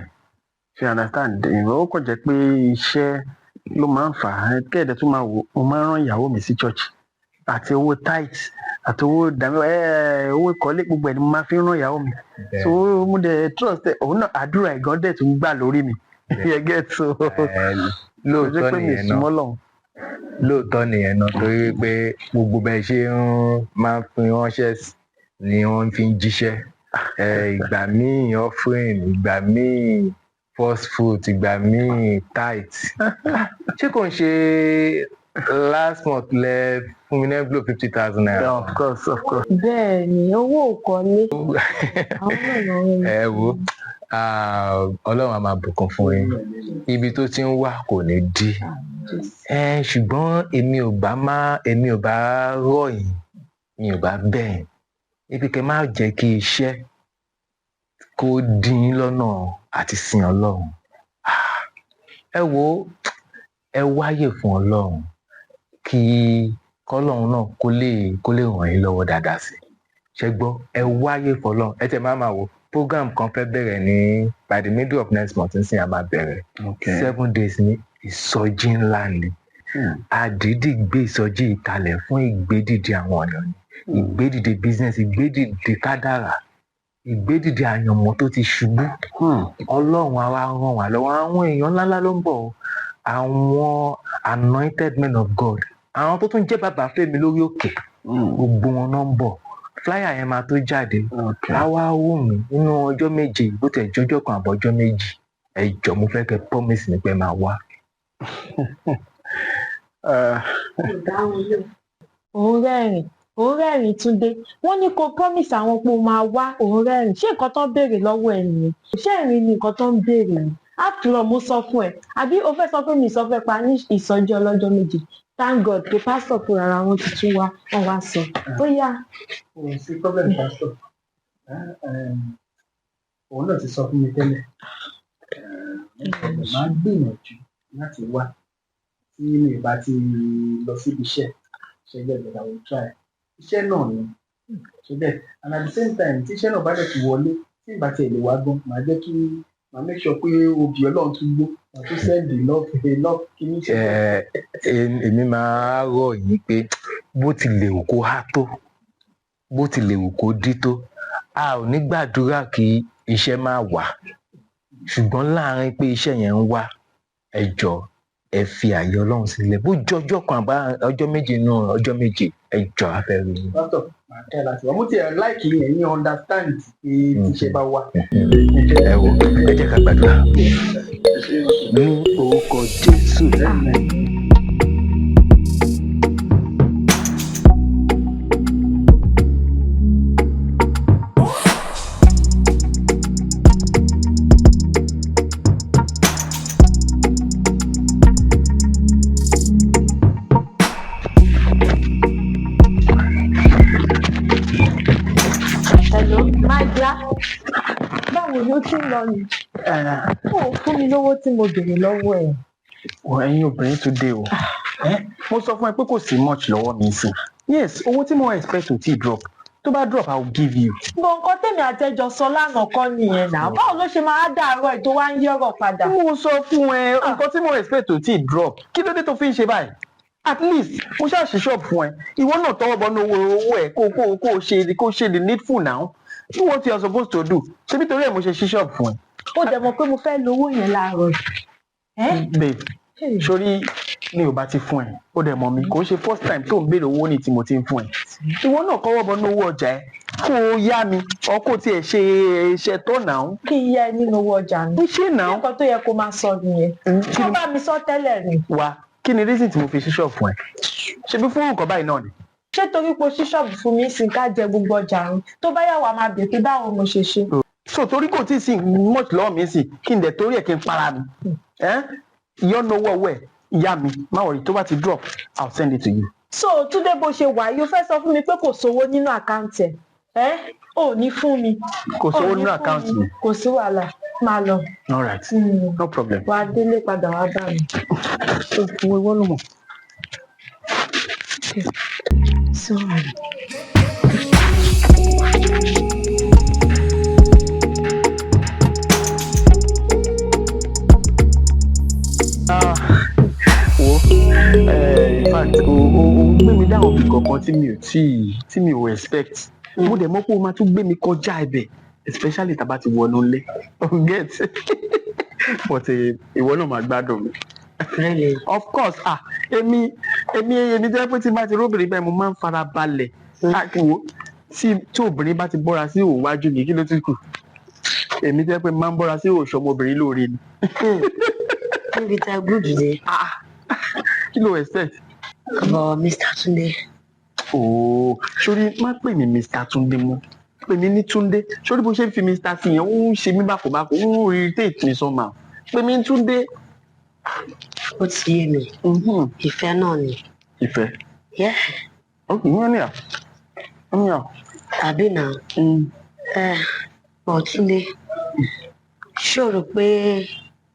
ṣe understand ó kàn jẹ́ pé iṣẹ́ ló máa ń fà á kẹ́ẹ̀dẹ̀ tó máa wò ó máa ń rán ìyàwó mi sí church àti owó tithe àti owó owó ìkọ́lé gbogbo ẹ̀ ni mo máa fi ń rán ìyàwó mi so mo dẹ̀ trust ẹ̀ òun náà àdúrà ìgàn dẹ̀ tó ń gbà lórí mi yẹgẹ́ tó lóòótọ́ nìyẹn náà lóòótọ́ nìyẹn náà torí pé gbogbo bẹ́ẹ̀ ṣe máa ń fi ránṣẹ́ ni wọ́n fi ń jíṣẹ́ ìgbà míì offering ìgbà míì first fruit ìgbà míì tithe ṣé kò ń ṣe last month lẹ fún mi ní envelope 50,000 naira. of course. bẹ́ẹ̀ ni owó ìkọ́lé. ẹ wo Ọlọ́run á máa bùkún fún yín ibi tó ti ń wá kò ní dí ṣùgbọ́n èmi ò bá rọ̀ yín mi ò bá bẹ̀ yín ibi kẹ́ má jẹ́ kí iṣẹ́ kó dín yín lọ́nà àti sìn Ọlọ́run ẹ wo ẹ wáyè fún Ọlọ́run kí kọ́lọ́run náà kó lè ràn yín lọ́wọ́ dáadáa sí ṣe gbọ́ ẹ wáyè fún Ọlọ́run ẹ tẹ máa wò program kan fẹ́ bẹ̀rẹ̀ ní by the middle of next month ń sìn a máa bẹ̀rẹ̀ 7 days ní ìsọjí ńlá ni àdídì gbé ìsọjí ìkalẹ̀ fún ìgbédìde àwọn ọ̀yàn ni ìgbédìde business ìgbédìde kádàrà ìgbédìde àyànmọ́ tó ti ṣubú Ọlọ́run á wá ràn wá lọ́wọ́ àwọn èèyàn ńláńlá ló ń bọ̀ àwọn anointed men of God àwọn tó tún jẹ́ bàbá Fẹ́mi lórí òkè gbogbo wọn náà ń bọ̀ flyer yẹn máa tó jáde á wá wù mí nínú ọjọ́ méje bó tẹ̀ jọjọ́ kan àbọ̀jọ́ méjì ẹ jọ̀ọ́ mo fẹ́ kẹ́ promise mi pé máa wá. òun rẹ́rìn òun rẹ́rìn Túndé wọ́n ní kó promise àwọn pé ó máa wá òun rẹ́rìn ṣé nǹkan tó ń béèrè lọ́wọ́ ẹ̀ nìyẹn ṣé ìrìn ni nǹkan tó ń béèrè ni after all mo sọ fún ẹ àbí o fẹ́ sọ pé mi sọ fẹ́ pa ní ìsọjí ọlọ́jọ́ méjì thank God pé pásítọ̀ fúnra ara wọn ti tún wá wọn wá sọ ó yá. kò sí problem pásítọ̀ òun náà ti sọ fún mi tẹ́lẹ̀ máa gbìyànjú láti wá tí mi bá ti lọ síbi iṣẹ́ ṣẹlẹ̀ but I will try iṣẹ́ náà ni ṣẹlẹ̀ and at the same time tí iṣẹ́ náà bá dẹ̀ ti wọlé tí ìgbà tí ẹ̀ lè wá gan máa jẹ́ kí máa make sure pé obì ọlọ́run tún gbó máa tún send enough kí ní ṣe. èmi máa rọ̀ yín pé bó ti lè wù kó há tó bó ti lè wù kó dí tó a ò ní gbàdúrà kí iṣẹ́ máa wà ṣùgbọ́n láàárín pé iṣẹ́ yẹn ń wá ẹ jọ̀ọ́ ẹ fi àyè ọlọ́run sílẹ̀ bó jọjọ́ kan àbá ọjọ́ méje náà ọjọ́ méje ẹ jọ̀ọ́ afẹ́rẹ́ yín. pásítọ̀ màá tẹ́ láti wá mo ti ẹ̀ láìkì ẹ̀yin understand pé tíṣẹ́ bá wà. ẹ wo ẹ jẹ́ ká gbàdúrà ní orúkọ Jésù. báwo ló ti ń lọ ni ó fún mi lówó tí mo béèrè lọ́wọ́ ẹ̀. ẹ̀yin obìnrin tún dé o mo sọ fún ẹ pé kò sí much lọ́wọ́ mi sí yes owó tí mo expect ò tí drop tó bá drop I will give you. gbọ̀n nǹkan tèmi àtẹjọ sọ lánàá kọ́ nìyẹn náà báwo ló ṣe máa dàárọ̀ ẹ̀ tó wá ń yọ̀rọ̀ padà. mo sọ fún ẹ nǹkan tí mo expect ò tí drop kí ló dé tó fi ń ṣe báyìí at least mo ṣáà ṣe shop fún ẹ ìwọ náà tọwọ́ bọ ní owó ẹ kó ṣe the needful now do what you are supposed to do ṣebí torí ẹ mo ṣe ṣí shop fún ẹ. ó dẹ̀ mọ̀ pé mo fẹ́ lówó yẹn láàárọ̀ yìí. babe sórí mi ò bá ti fún ẹ ó dẹ̀ mọ̀ mi kò ṣe first time tó ń béèrè owó ní tí mo ti ń fún ẹ ìwọ náà kọ́wọ́ bọ ní owó ọjà ẹ kó o yá mi ọ kó tiẹ̀ ṣe iṣẹ́ tó náà. kí n yá ẹ nínú owó ọjà mi. ṣé náà. nǹkan tó yẹ kó máa sọ nìyẹn. kó bá mi sọ tẹ́lẹ̀ ni. wá kí ni reason tí mo fi ṣí shop fún ẹ ṣebí fún nǹkan báyìí náà ni. ṣé torí pé ṣí ṣọ́ọ̀bù fún mi sì ká jẹ gbogbo ọjà run tó bá yà wá máa bèèrè pé báwo mo ṣe ṣe. so torí kò tí ì sí much lọ́wọ́ mi sí kí n dẹ̀ torí ẹ̀ kí n para mi ìyọ́nú owó ọwọ́ ẹ̀ ìyá mi má wọ̀rí tó bá ti drop I will send it to you. so Túndé bó ṣe wà yìí ó fẹ́ sọ fún mi pé kò sówó nínú àkáǹtì ẹ̀ ò ní fún mi. kò sówó nínú àkáǹtì mi. kò sí wàhálà máa lọ. all right no problem. wà á délé padà wá bá mi. ó fún ewọ́ ló mọ̀. sorry. in fact o gbé mi dáhùn bí kankan tí mi ò expect mo dẹ̀ mọ̀ pé o máa tún gbé mi kọjá ibẹ̀ especially tá a bá ti wọnú ilé get but ìwọ náà máa gbádùn mi. Really? Of course èmi jẹ́ pé tí n bá ti róbìnrin bẹ́ẹ̀ mo máa ń fara balẹ̀ wo tí obìnrin bá ti bọ́ra sí òwájú mi kí ló ti kù èmi jẹ́ pé máa ń bọ́ra sí òṣọmọbìnrin lóore ni. níbi tá a gbọ́dọ̀ dé. kí ló expect. Mr. Tunde. sórí má pè mí Mr. Tunde mọ́ pè mí ní Tunde sórí bó ṣe ń fi Mr. sí yẹn ó ń ṣe mí bákòbákò ó ń irritate mi somehow pè mí ní Tunde. ó ti yé mi ìfẹ́ náà ni. ìfẹ́. Yeah. ok ìyẹn ni à tàbí náà Túndé ṣé o rò pé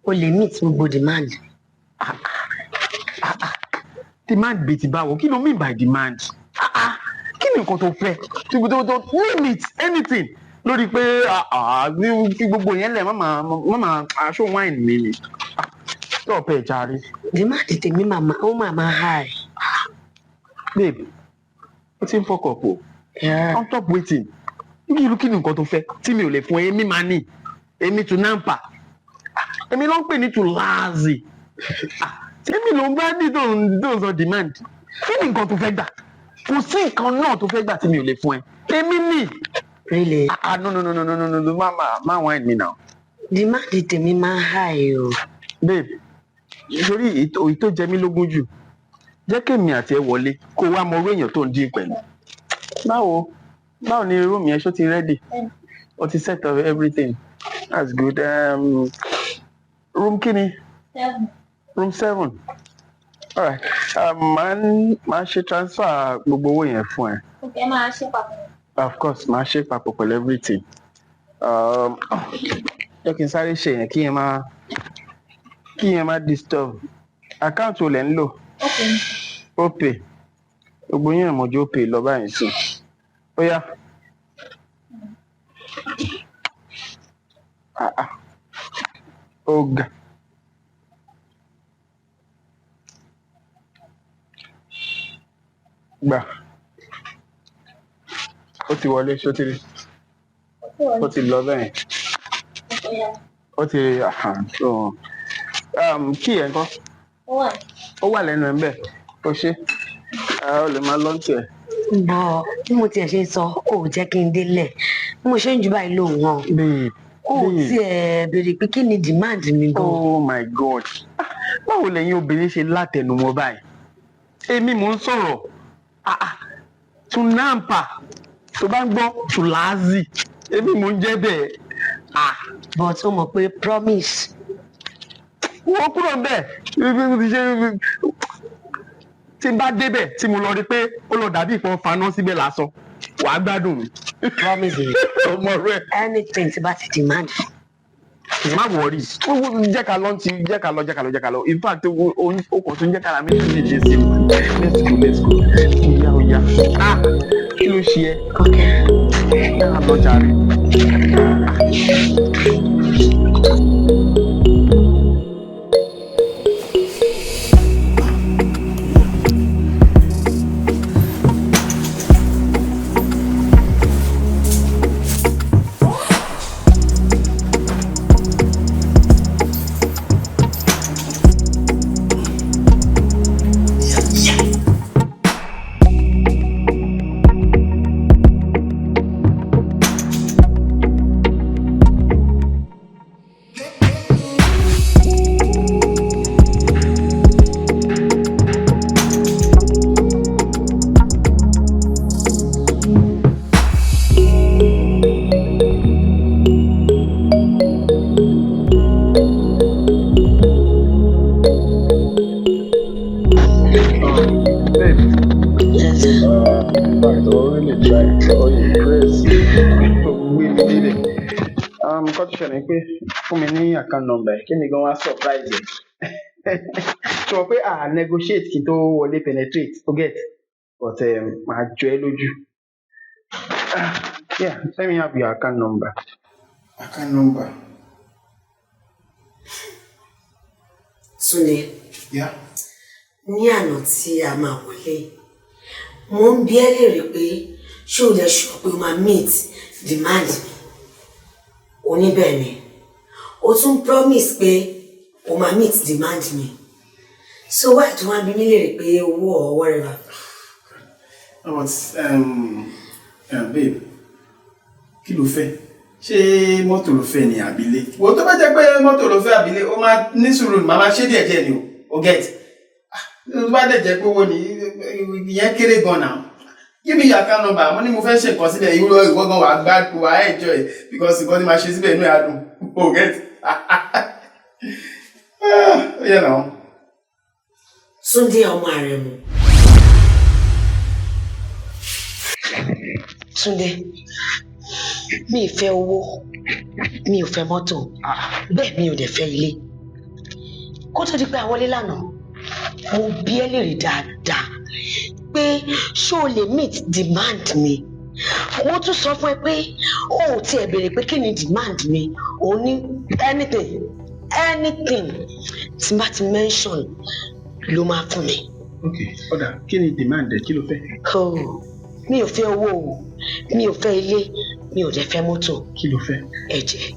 o lè meet gbogbo demand. demand bíi ti báwo kí ló mean by demand kí ni nǹkan tó fẹ́ tó name it anything lórí pé fi gbogbo yẹn lẹ̀ mama aṣọ wine mi ni tó ọ̀pẹ ìjàre. demand tèmi ó máa high. babe ó ti ń fọkàn pò on top waiting irú kí ni nǹkan tó fẹ́ tí mi ò lè fún èmi máa ní èmi tún nampa èmi ló ń pè ní tún láàzì èmi ló ń bá ní tó ń sọ demand kí ni nǹkan tó fẹ́ gbà kò sí nǹkan náà tó fẹ́ gbà tí mi ò lè fún ẹ èmi ní. really. no má wine mi now. demand tèmi máa high o. babe nítorí èyí tó jẹ mí lógún jù jẹ́ kémi àti ẹ wọlé kó wá mọ orí èèyàn tó ń dín pẹ̀lú Báwo ni room yẹn ṣó ti ready? O ti set up everything. That's good. Room kini? 7. Room 7. All right. Máa ṣe transfer gbogbo owó yẹn fún ẹ. Okay, máa ṣe papọ̀. Of course, máa ṣe papọ̀ pẹ̀lú everything. Jẹ́ kí n sáré ṣe yẹn kí yẹn má disturb. Account wo lẹ ń lò? Opay. Gbogbo yẹn mọ̀jú Opay lọ báyìí sí. Ó yá. Ọ̀gá. Gbà. Ó ti wọlé ṣótìrí. Ó ti lọ bẹ́ẹ̀. Ó ti so kí ẹ̀ ń kọ́? Ó wà lẹ́nu ẹ̀ ń bẹ̀. Ó ṣe. Ó lè máa lọ́ǹtì ẹ̀. Bọ̀ bí mo tiẹ̀ ṣe sọ, ò jẹ́ kí n délẹ̀. Bí mo ṣe ń jù báyìí lóhùn wọn. Ó tiẹ̀ béèrè pé kí ni demand mi gan. Oh my God. Báwo lẹ̀yin obìnrin ṣe látẹnumọ́ báyìí? Èmi mò ń sọ̀rọ̀. Tunampa. Tó bá ń gbọ́ Tulazi. Èmi mò ń jẹ́ bẹ́ẹ̀. But ó mọ̀ pé promise. Wọ́n kúrò ń bẹ̀. Tí n bá débẹ̀ tí mo lọ rí pé ó lọ dàbí ìfọ̀n faná síbẹ̀ lásán, wàá gbádùn mi. Promise me. Ọmọ rẹ̀. Anything tí bá ti demand. Má wọrí. Jẹ́ ká lọ. In fact, o kò tún jẹ́ ká ra mi tún dìde sí i. Let's go. Oya. Kí ló ṣe ẹ́? Ká lọ jàre. Fún mi ní account number kí ni gan wá surprise ẹ sọ pé negotiate kí n tó wọlé penetrate forget but máa jọ ẹ lójú. Yeah, let me have your account number. Account number. Tunde. Yeah. Ní àná tí a máa wọlé, mo ń bi ẹ́ léèrè pé ṣé o lè sọ pé o máa meet demand mi. Oníbẹ̀ ni. O tún promise pé o máa meet demand mi. So why do you want me léèrè pé owó or whatever? Babe, kí ló fẹ́? Ṣé mọ́tò ló fẹ́ ni àbílé? Wo tó bá jẹ́ pé mọ́tò ló fẹ́ àbílé, ó máa ní sùúrù màmá ṣe díẹ̀ ni o get. Tó bá dẹ̀ jẹ́ pé owó ni ìyẹn kéré gan náà. Give me your account number. Mo ní mo fẹ́ ṣe nǹkan síbẹ̀ ìwúrọ̀ ìwọ gan wà gbádùn wà enjoy because nǹkan tí máa ṣe síbẹ̀ inú ẹ̀ á dùn. O get. Yeah now. Tunde ọmọ rẹ̀ mu. Tunde, mi ò fẹ́ owó, mi ò fẹ́ mọ́tò, bẹ́ẹ̀ mi ò dẹ̀ fẹ́ ilé. Kó tó di pé a wọlé lánàá, mo bi ẹ́ léèrè dáadáa pé ṣé o lè meet demand mi. Mo tún sọ fún ẹ pé o ò tiẹ̀ béèrè pé kí ni demand mi, o ní anything tí n bá ti mention ló máa fún mi. Okay, ọ̀dà kí ni demand ẹ̀ kí ló fẹ́? Mi ò fẹ́ owó o, mi ò fẹ́ ilé, mi ò dẹ̀ fẹ́ mọ́tò. Kí ló fẹ́? Ẹ̀jẹ̀.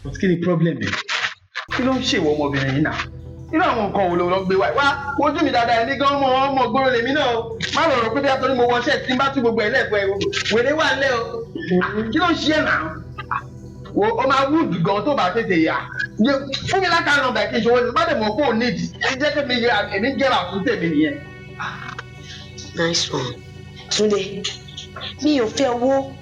But kí ni problem ẹ̀? Kí ló ń ṣèwọ ọmọbìnrin yìí náà? Irú àwọn nǹkan wo ló gbé wá? Wá wojú mi dáadáa ẹni gan ọmọ gbòòrò lèmi náà o. Má lọ rò pé bí a torí mo wọ ṣẹ́ẹ̀tì tí n bá tú gbogbo ẹ̀ lẹ́ẹ̀kọ́ ẹ̀ wèrè wà lẹ́ o. Kí ló ń ṣe ẹ̀ náà? Wo o máa wúdù gan tó bá tètè yà. Fún mi lákàá nọ́mbà kí n ṣòwò bá dẹ̀ mọ̀ kó o nídìí. Ẹ jẹ́ kí èmi gẹ́ra fún tèmi nìyẹn. Nice one. Tunde, mi ò fẹ́ owó,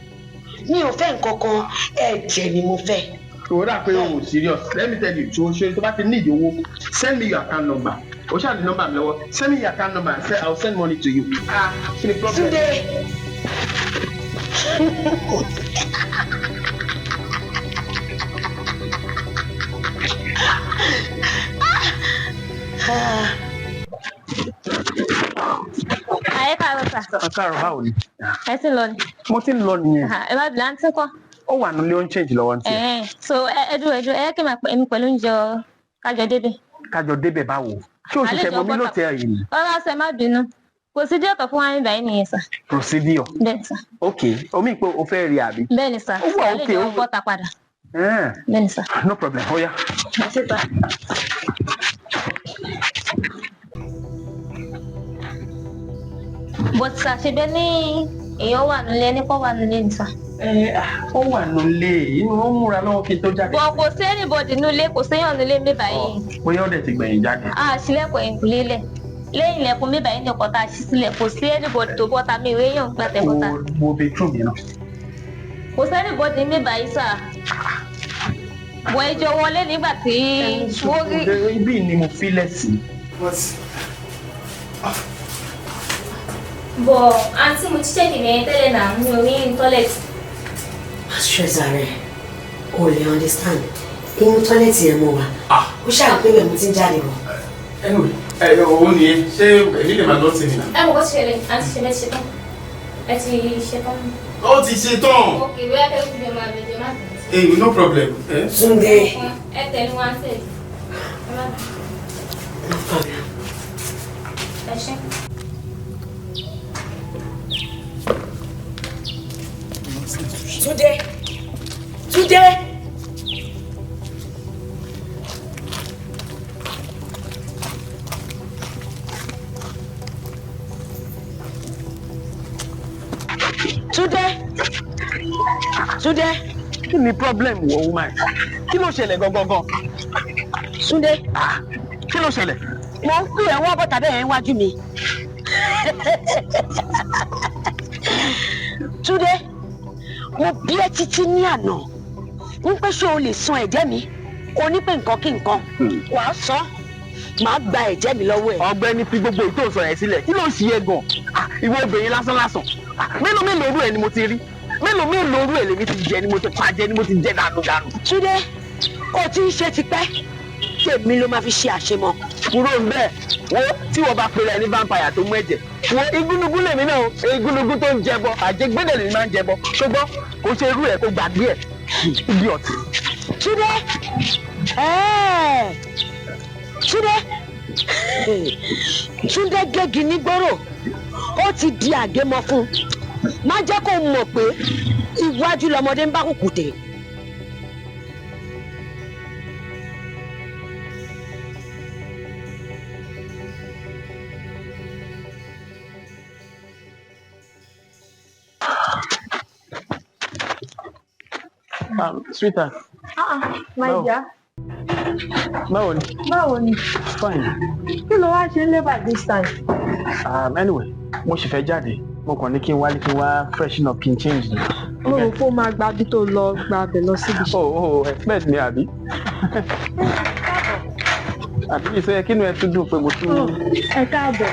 mi ò fẹ́ nǹkan kan, ẹ̀jẹ̀ ni mo fẹ́. So that pé o serious. Let me tell you, so tó bá ti need owó, send me your account number. O ṣáà di number mi lọ́wọ́. Send me your account number and say I'll send money to you. Kí ni problem? Tunde. Ayé káàárọ̀ sà. Káàárọ̀ báwo ni? Ẹ ti lọ ni. Mo ti ń lọ nìyẹn. Ẹ bá bìlà ń tí kọ́. Ó wà nílé ó ń change lọ́wọ́ ní tiẹ̀. So ẹ dúró ẹ kí n máa pè mí pẹ̀lú oúnjẹ kájọ débẹ̀. Kájọ débẹ̀ báwo? Ṣé òṣìṣẹ́ mọ mi ló tẹ ẹ̀yìn ni? Ọlá ṣe má bínú. Procedure kan fún wa ní báyìí nìyẹn sà. Procedure? Bẹ́ẹ̀ni sà. Ok, omi pé o fẹ́ rí àbí? Bẹ́ẹ̀ni sà. Ó wà ok. Ó bọ́ta padà. Bẹ́ẹ̀ni sà. No problem, ó yá. Ẹ ṣe sà. But sà ṣe bẹ́ẹ̀ ní èèyàn wà nílé ẹni kọ́ wà nílé ní sà. Ó wà nílé inú ó múra lọ́wọ́ kí n tó jáde. Bọ̀ kò sí anybody nílé kò séyàn nílé mi báyìí. Bóyá ó dẹ̀ ti gbẹ̀yìn jáde. Sílẹ̀kùn ẹ̀yìnkùlé lẹ̀. Lẹ́yìn ilẹ̀kùn mi báyìí ní ọkọ̀ tá a ṣí sílẹ̀ kò sí anybody tó bọ́ta mi ìwé yàn gbà tẹ̀ bọ́ta. Wo bedroom yẹn náà. Kò sí anybody mi báyìí sà. Bọ̀ ẹjọ́ wọlé nígbà tí mo rí. Ibi ni mo fi lẹ̀ sí. Bọ̀ àǹtí mo ti ṣẹ́ẹ̀kì ní tẹ́lẹ̀ náà mi ò rí ní tọ́lẹ̀tì. Stress rẹ̀ o lè understand. Inú tọ́lẹ̀tì yẹn mo wà. Ó ṣàpèlè mo ti ń jáde bọ̀. Òun nìyẹn ṣé èyí lè máa lọ sí mi náà. Ẹ mọ̀ kó ti ṣẹlẹ̀ àǹtí ṣe bẹ́ẹ̀ ṣe tán. Ẹ ti ṣe tán. Ó ti ṣe tán. Ok, bóyá kẹ́ fi jẹ máa bẹ̀jẹ̀ máa bẹ̀rẹ̀. Hey, no problem. Tunde. Ẹ tẹ̀lé wọn àǹtí. No problem. Ẹ ṣe. Tunde. Tunde. Tunde. Tunde. Kí ni problem wọ woman? Kí ló ṣẹlẹ̀ gangan? Tunde. Kí ló ṣẹlẹ̀? Mo ń pè ẹ̀wọ̀n bọ́tà bẹ́ẹ̀ wájú mi. Tunde. Mo bí ẹ títí ní àná. Ń pẹ́ ṣé o lè san ẹ̀jẹ̀ mi? O ní pé nǹkan kí nǹkan. Wàá san. Màá gba ẹ̀jẹ̀ mi lọ́wọ́ ẹ̀. Ọ̀gbẹ́ni fi gbogbo ètò ìsọ̀rọ̀ ẹ̀ sílẹ̀. Kí ló ń ṣe é gan? Ìwọ obìnrin lásán. Mélòó orú ẹ̀ ni mo ti rí? Mélòó orú ẹ̀ lèmi ti jẹ ni mo ti pa jẹ ni mo ti jẹ dànù. Tunde, o ti ń ṣe tipẹ́. Tèmi ló máa fi ṣe àṣemọ. Kúrò ń bẹ́ẹ̀. Wo tí wọ́n bá pèrè ẹni vampire tó mú ẹ̀jẹ̀. Wo igúnnugún lèmi náà igúnnugún tó ń jẹbọ. Àjẹgbẹ́dẹ̀ lèmi máa ń jẹbọ. Ṣùgbọ́n kò ṣe irú ẹ̀ kó gbàgbé ẹ̀. Ibi ọ̀tí. Tunde, Tunde gègì ní gbòòrò. Ó ti di àgémọ fún. Má jẹ́ kó mọ̀ pé iwájú lọmọdé ń bá kùkùté. Sweetheart. My dear. Báwo ni? Fine. Kí ló wá ṣe ń lé by this time? Anyway, mo sì fẹ́ jáde. Mo kàn ní kí n wá freshen up kí n change ni. Mo rò pé ó máa gba bí tó lọ gba abẹ lọ síbi iṣẹ́. Oh, expect mi àbí? Àbí ìṣe kí ni ẹ tún dùn pé mo tún. Ẹ káàbọ̀.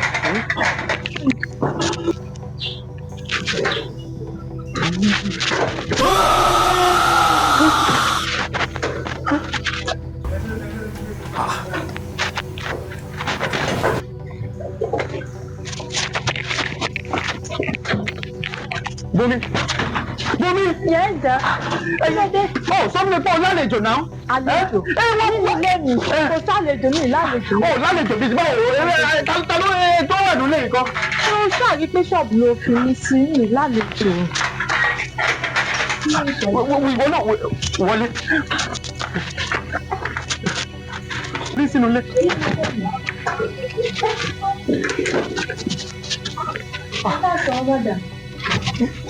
Bumi. Yes, sir. Sọ́mi pọ̀ lálejò náà. Àlejò. Nínú ilé mi, kò sálejò mi lálejò. Lálejò bíi báwo? Ta ló tó wà nílé nǹkan? Ó ṣáàrí pé ṣọ́ọ̀bù ló fi mí sí ní lálejò. Ìwọ náà wọlé. Bí sínú ilé.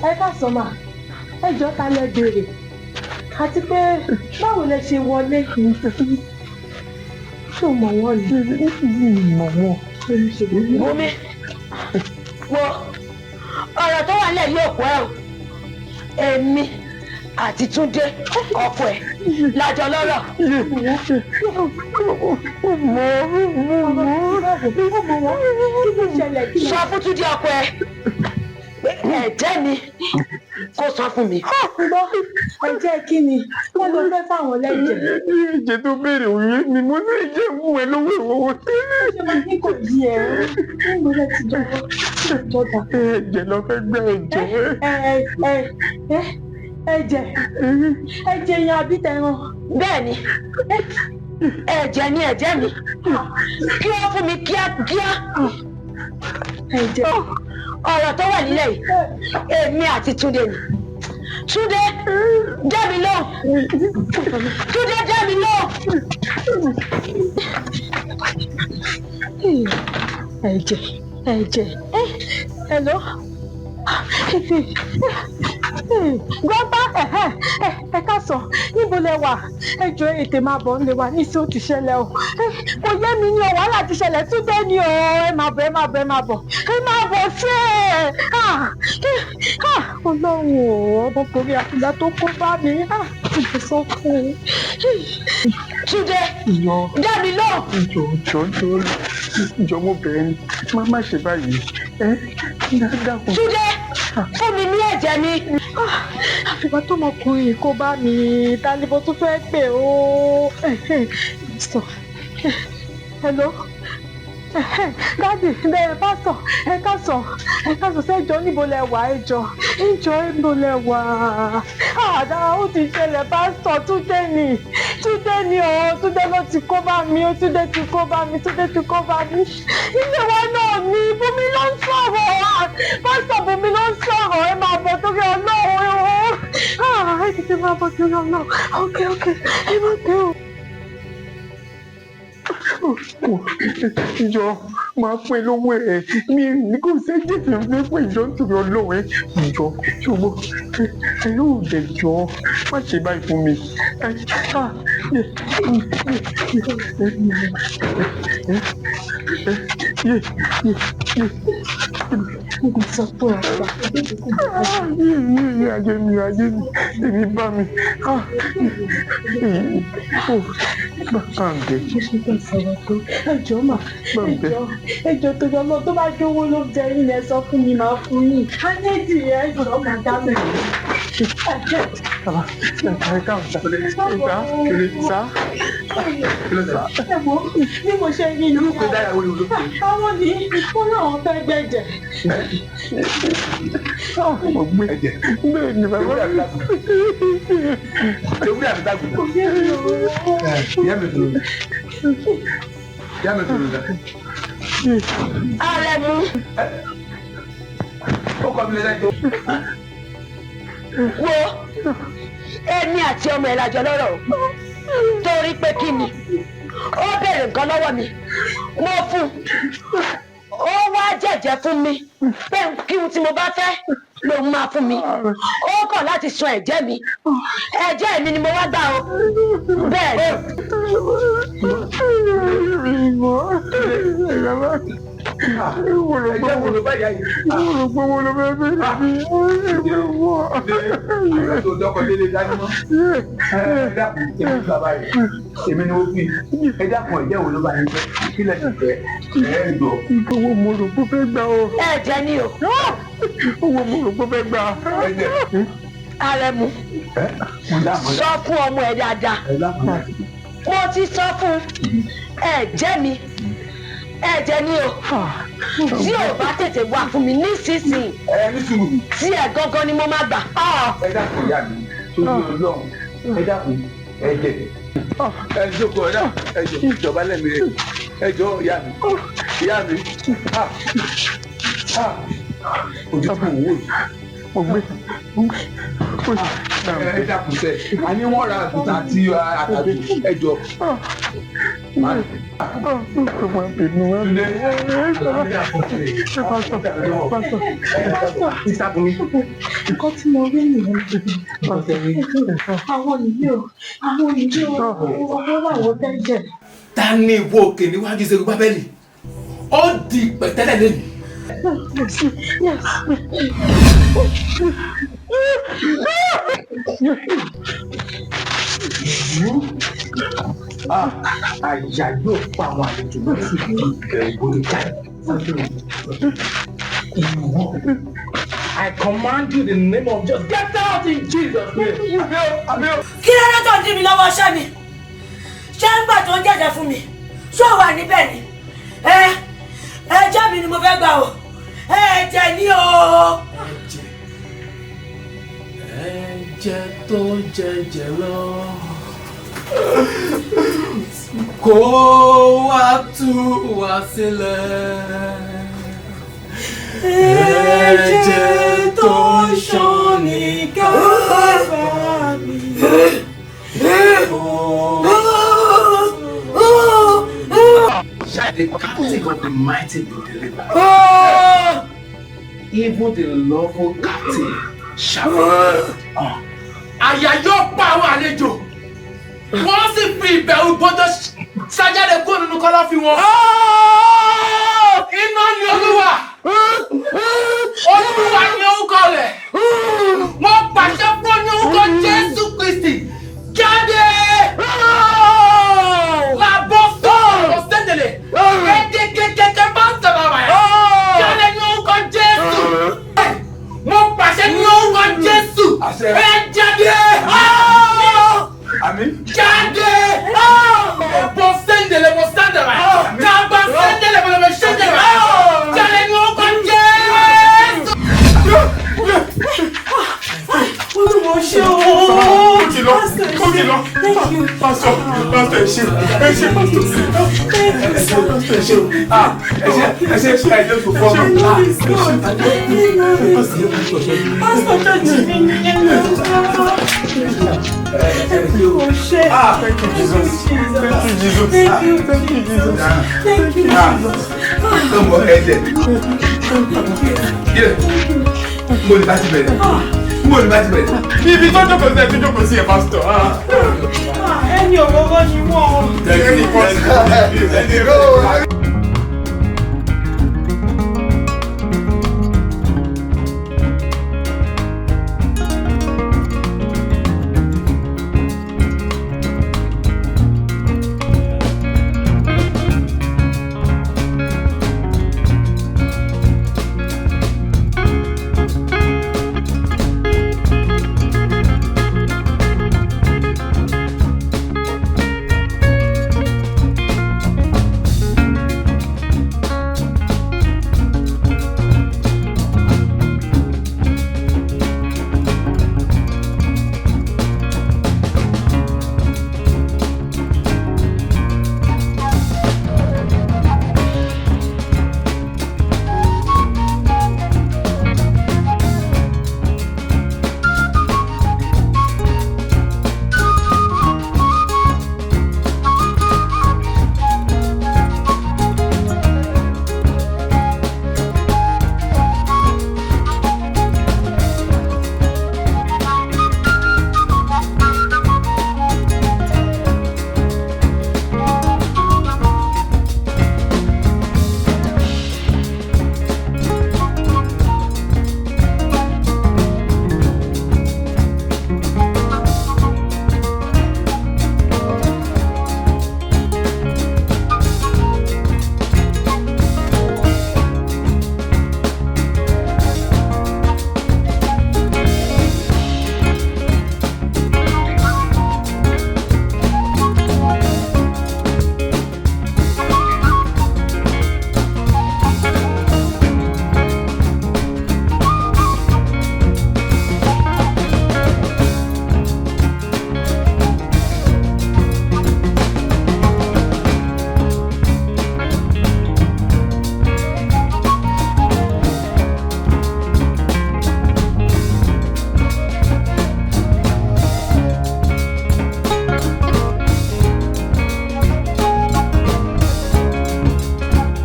Ẹ káàsán mà. Ẹ jọ̀ọ́ ta lẹ béèrè. Àti pé báwo lẹ ṣe wọlé kìí ṣó mọ̀ wọ́n ni? Mọ̀ wọ́n. Bùnmi, wo ọ̀rọ̀ tó wà nílẹ̀ yóò pẹ́ o èmi àti Túndé ọkọ ẹ̀ lájọ lọ́rọ̀. Sọ fún Túndé ọkọ ẹ̀ pé ẹ̀jẹ̀ mi kó sọ fún mi. Ẹ̀jẹ̀ kí ni wọ́n ló fẹ́ fáwọn lẹ́jẹ̀. Ẹ̀jẹ̀ tó béèrè òye mi mo ní ẹ̀jẹ̀ mú ẹ lówó ìwọ́wọ́. Ṣé máa ní kò di ẹ̀ ń gbọ́dọ̀ ti jọba jọba. Ẹ̀jẹ̀ lọ fẹ́ gbẹ́ ẹ̀jẹ̀. Ẹ̀jẹ̀ yẹn àbí tẹran. Bẹ́ẹ̀ ni ẹ̀jẹ̀ ni ẹ̀jẹ̀ mi kí wọ́n fún mi kíákíá. Ẹ̀jẹ̀. Ọ̀rọ̀ tó wà nílẹ̀ yìí èmi àti Túndé ni. Túndé dá mi lóhùn. Túndé dá mi lóhùn. Ẹ̀jẹ̀. Hello. Gbọ́dọ̀ ẹ ká sọ níbo lẹ wà ẹ jọ̀ọ́ ètè máa bọ̀ nílé wa níṣẹ́ ó ti ṣẹlẹ̀ o kò yé mi ní o wàhálà ti ṣẹlẹ̀ Túndé ni o ẹ máa bọ̀ sí Ọlọ́run o ọmọkùnrin àfìlà tó kó bá mi ìjọ sọ fún un. Túndé dá mi lóhùn. Jọ mo bẹ̀rẹ̀ ni má ṣe báyìí. Túndé fún mi ní ẹ̀jẹ̀ mi. Àfìgbà tó ọmọkùnrin kó bá mi tálíbọ tó fẹ́ pè ó. Sọ hello dáàdì ẹ ká sọ sẹ́jọ́ níbo lẹ wà ẹjọ́ níbo lẹ wà. Àdá ó ti ṣẹlẹ̀ pásítọ̀ Túndé ni o Túndé ló ti kó bá mi o Túndé ti kó bá mi. Ilé wa náà ni Bùnmi ló ń sọ̀rọ̀ pásítọ̀ Bùnmi ló ń sọ̀rọ̀ ẹ máa bọ̀ torí Ọlọ́run ẹ ti máa bọ̀ torí Ọlọ́run ok ẹ má dé o. Ìjọ máa pín lówó ẹ̀ mi ní kò sẹ́jẹ̀ tí ń pín ìjọ nítorí Ọlọ́run ẹ̀ ìjọ ṣùgbọ́n ẹ yóò dẹ̀ jọ má ṣe báyìí fún mi. Ayé mi èmi bá mi. Ẹjọ́ tó yọ lọ tó bá jówó ló jẹ ilẹ̀ sọ fún mi máa fún yín ájẹ́jì rẹ̀ ẹ̀jọ̀ máa dá mẹ́rin. Bí mo ṣe rí ìlú àwọn ní wọ́n náà fẹ́ gbẹ̀jẹ̀. Mo gbé ẹ̀jẹ̀ bẹ́ẹ̀ ni bàbá mi. Ewúrẹ́ àti dàgbù. Ìyá mi tó lò. Ààrẹ mu. Ó kọ́ mi lẹ́sẹ̀ tó. Wo èmi àti ọmọ ẹ̀ lájọ lọ́rọ̀ torí pé kí ni ó béèrè nǹkan lọ́wọ́ mi mo fún ó wá jẹ̀jẹ̀ fún mi pé kí n tí mo bá fẹ́ lòun máa fún mi ó kọ̀ láti sun ẹ̀jẹ̀ mi ni mo wá gbà o bẹ́ẹ̀ ni. Èmi ni ó fi ẹja kan ìjẹ́ wo ló bá yín fẹ́ kílẹ̀ ti fẹ́ ẹ̀ẹ́dọ̀. Owó mo rò pé fẹ́ gbà o. Ẹ̀jẹ̀ ni o. Owó mo rò pé fẹ́ gbà. Ààrẹ mu sọ fún ọmọ ẹ dáadáa mo ti sọ fún ẹ̀jẹ̀ mi ẹ̀jẹ̀ ni o tí o bá tètè wá fún mi nísinsìnyí tí ẹ gangan ni mo máa gbà. Ẹ dákun ìyá mi tó ní Ọlọ́run ẹ dákun ẹ̀jẹ̀ ẹ jókòó ẹ̀jẹ̀ ìjọba lẹ́mi rẹ̀ ẹjọ́ ìyá mi ojú tó wò yìí. Mo gbé ẹ dákun sẹ àní wọn ra àgùntàn àti àtàgbò ẹjọ́. Nǹkan tí mo rí nìyẹn àwọn nìyí owó làwọn tẹ́jẹ̀. Ta ni ìwọ òkè níwájú Ṣẹ́gun Bábẹ́lì ó di pẹ̀tẹ́lẹ̀ lẹ́nu Àyà yóò pa àwọn àlejò náà sí ìbẹ̀rù ìgbòho jáde. I command you in the name of Jesus. Get out in Jesus' name. Kí ló dé tó ń dí mi lọ́wọ́ ṣẹ́ mi? Ṣé ń gbà tó ń jẹ́jẹ́ fún mi? Ṣé ò wà níbẹ̀ ni? Ẹ̀jẹ̀ mi ni mo fẹ́ gbà o. Ẹ̀jẹ̀ ni o. Ẹ̀jẹ̀ tó jẹ̀jẹ̀ lọ. Kó wá tú wá sílẹ̀. Ẹ̀jẹ̀ tó ṣàn ní Kálífárì. Shall the captive of the mighty be delivered? Even the lawful captive shall be delivered. Àyà yóò pa àwọn àlejò. Wọ́n sì fi ìbẹ̀rù bọ́jọ́ ṣájáde kúrò nínú kọ́lọ́fín wọn. Iná ni Olúwa. Olúwa ni orúkọ rẹ̀. Wọ́n pàṣẹ fún ní orúkọ Jésù Kristi. Jáde! Làbọ̀ sọ̀rọ̀ ọ̀sẹ̀dẹ̀lẹ̀. Kékeré bá ń sọ̀rọ̀ rẹ̀. Jáde ní orúkọ Jésù. Wọ́n pàṣẹ ní orúkọ Jésù. Ẹ jáde! Amen. Jáde! Bọ̀ sẹ́ndẹ̀lẹ̀ bọ̀ sẹ́ndẹ̀lẹ̀. Kàbà sẹ́ndẹ̀lẹ̀ bọ̀ lọ́bẹ̀ sẹ́ndẹ̀lẹ̀. Jáde ní orúkọ Jésù. Olúwo ṣe o. Ó ti lọ. Pásítọ̀ ẹ ṣé pásítọ̀. Ẹ ṣé tó fọ́ mi. Pásítọ̀ tó jì mí nìyẹn lọ́wọ́. Olúwo ṣe. Thank you, Jesus. Thank you, Jesus. Thank you, Jesus. Thank you, Jesus. No more headache. Mo ní bá ti bẹ̀rẹ̀. Ibi tó jókòó sí ẹ tó jókòó sí ẹ pásítọ̀. Ẹni òróró ni wọ́n. Ẹni pọ́sí.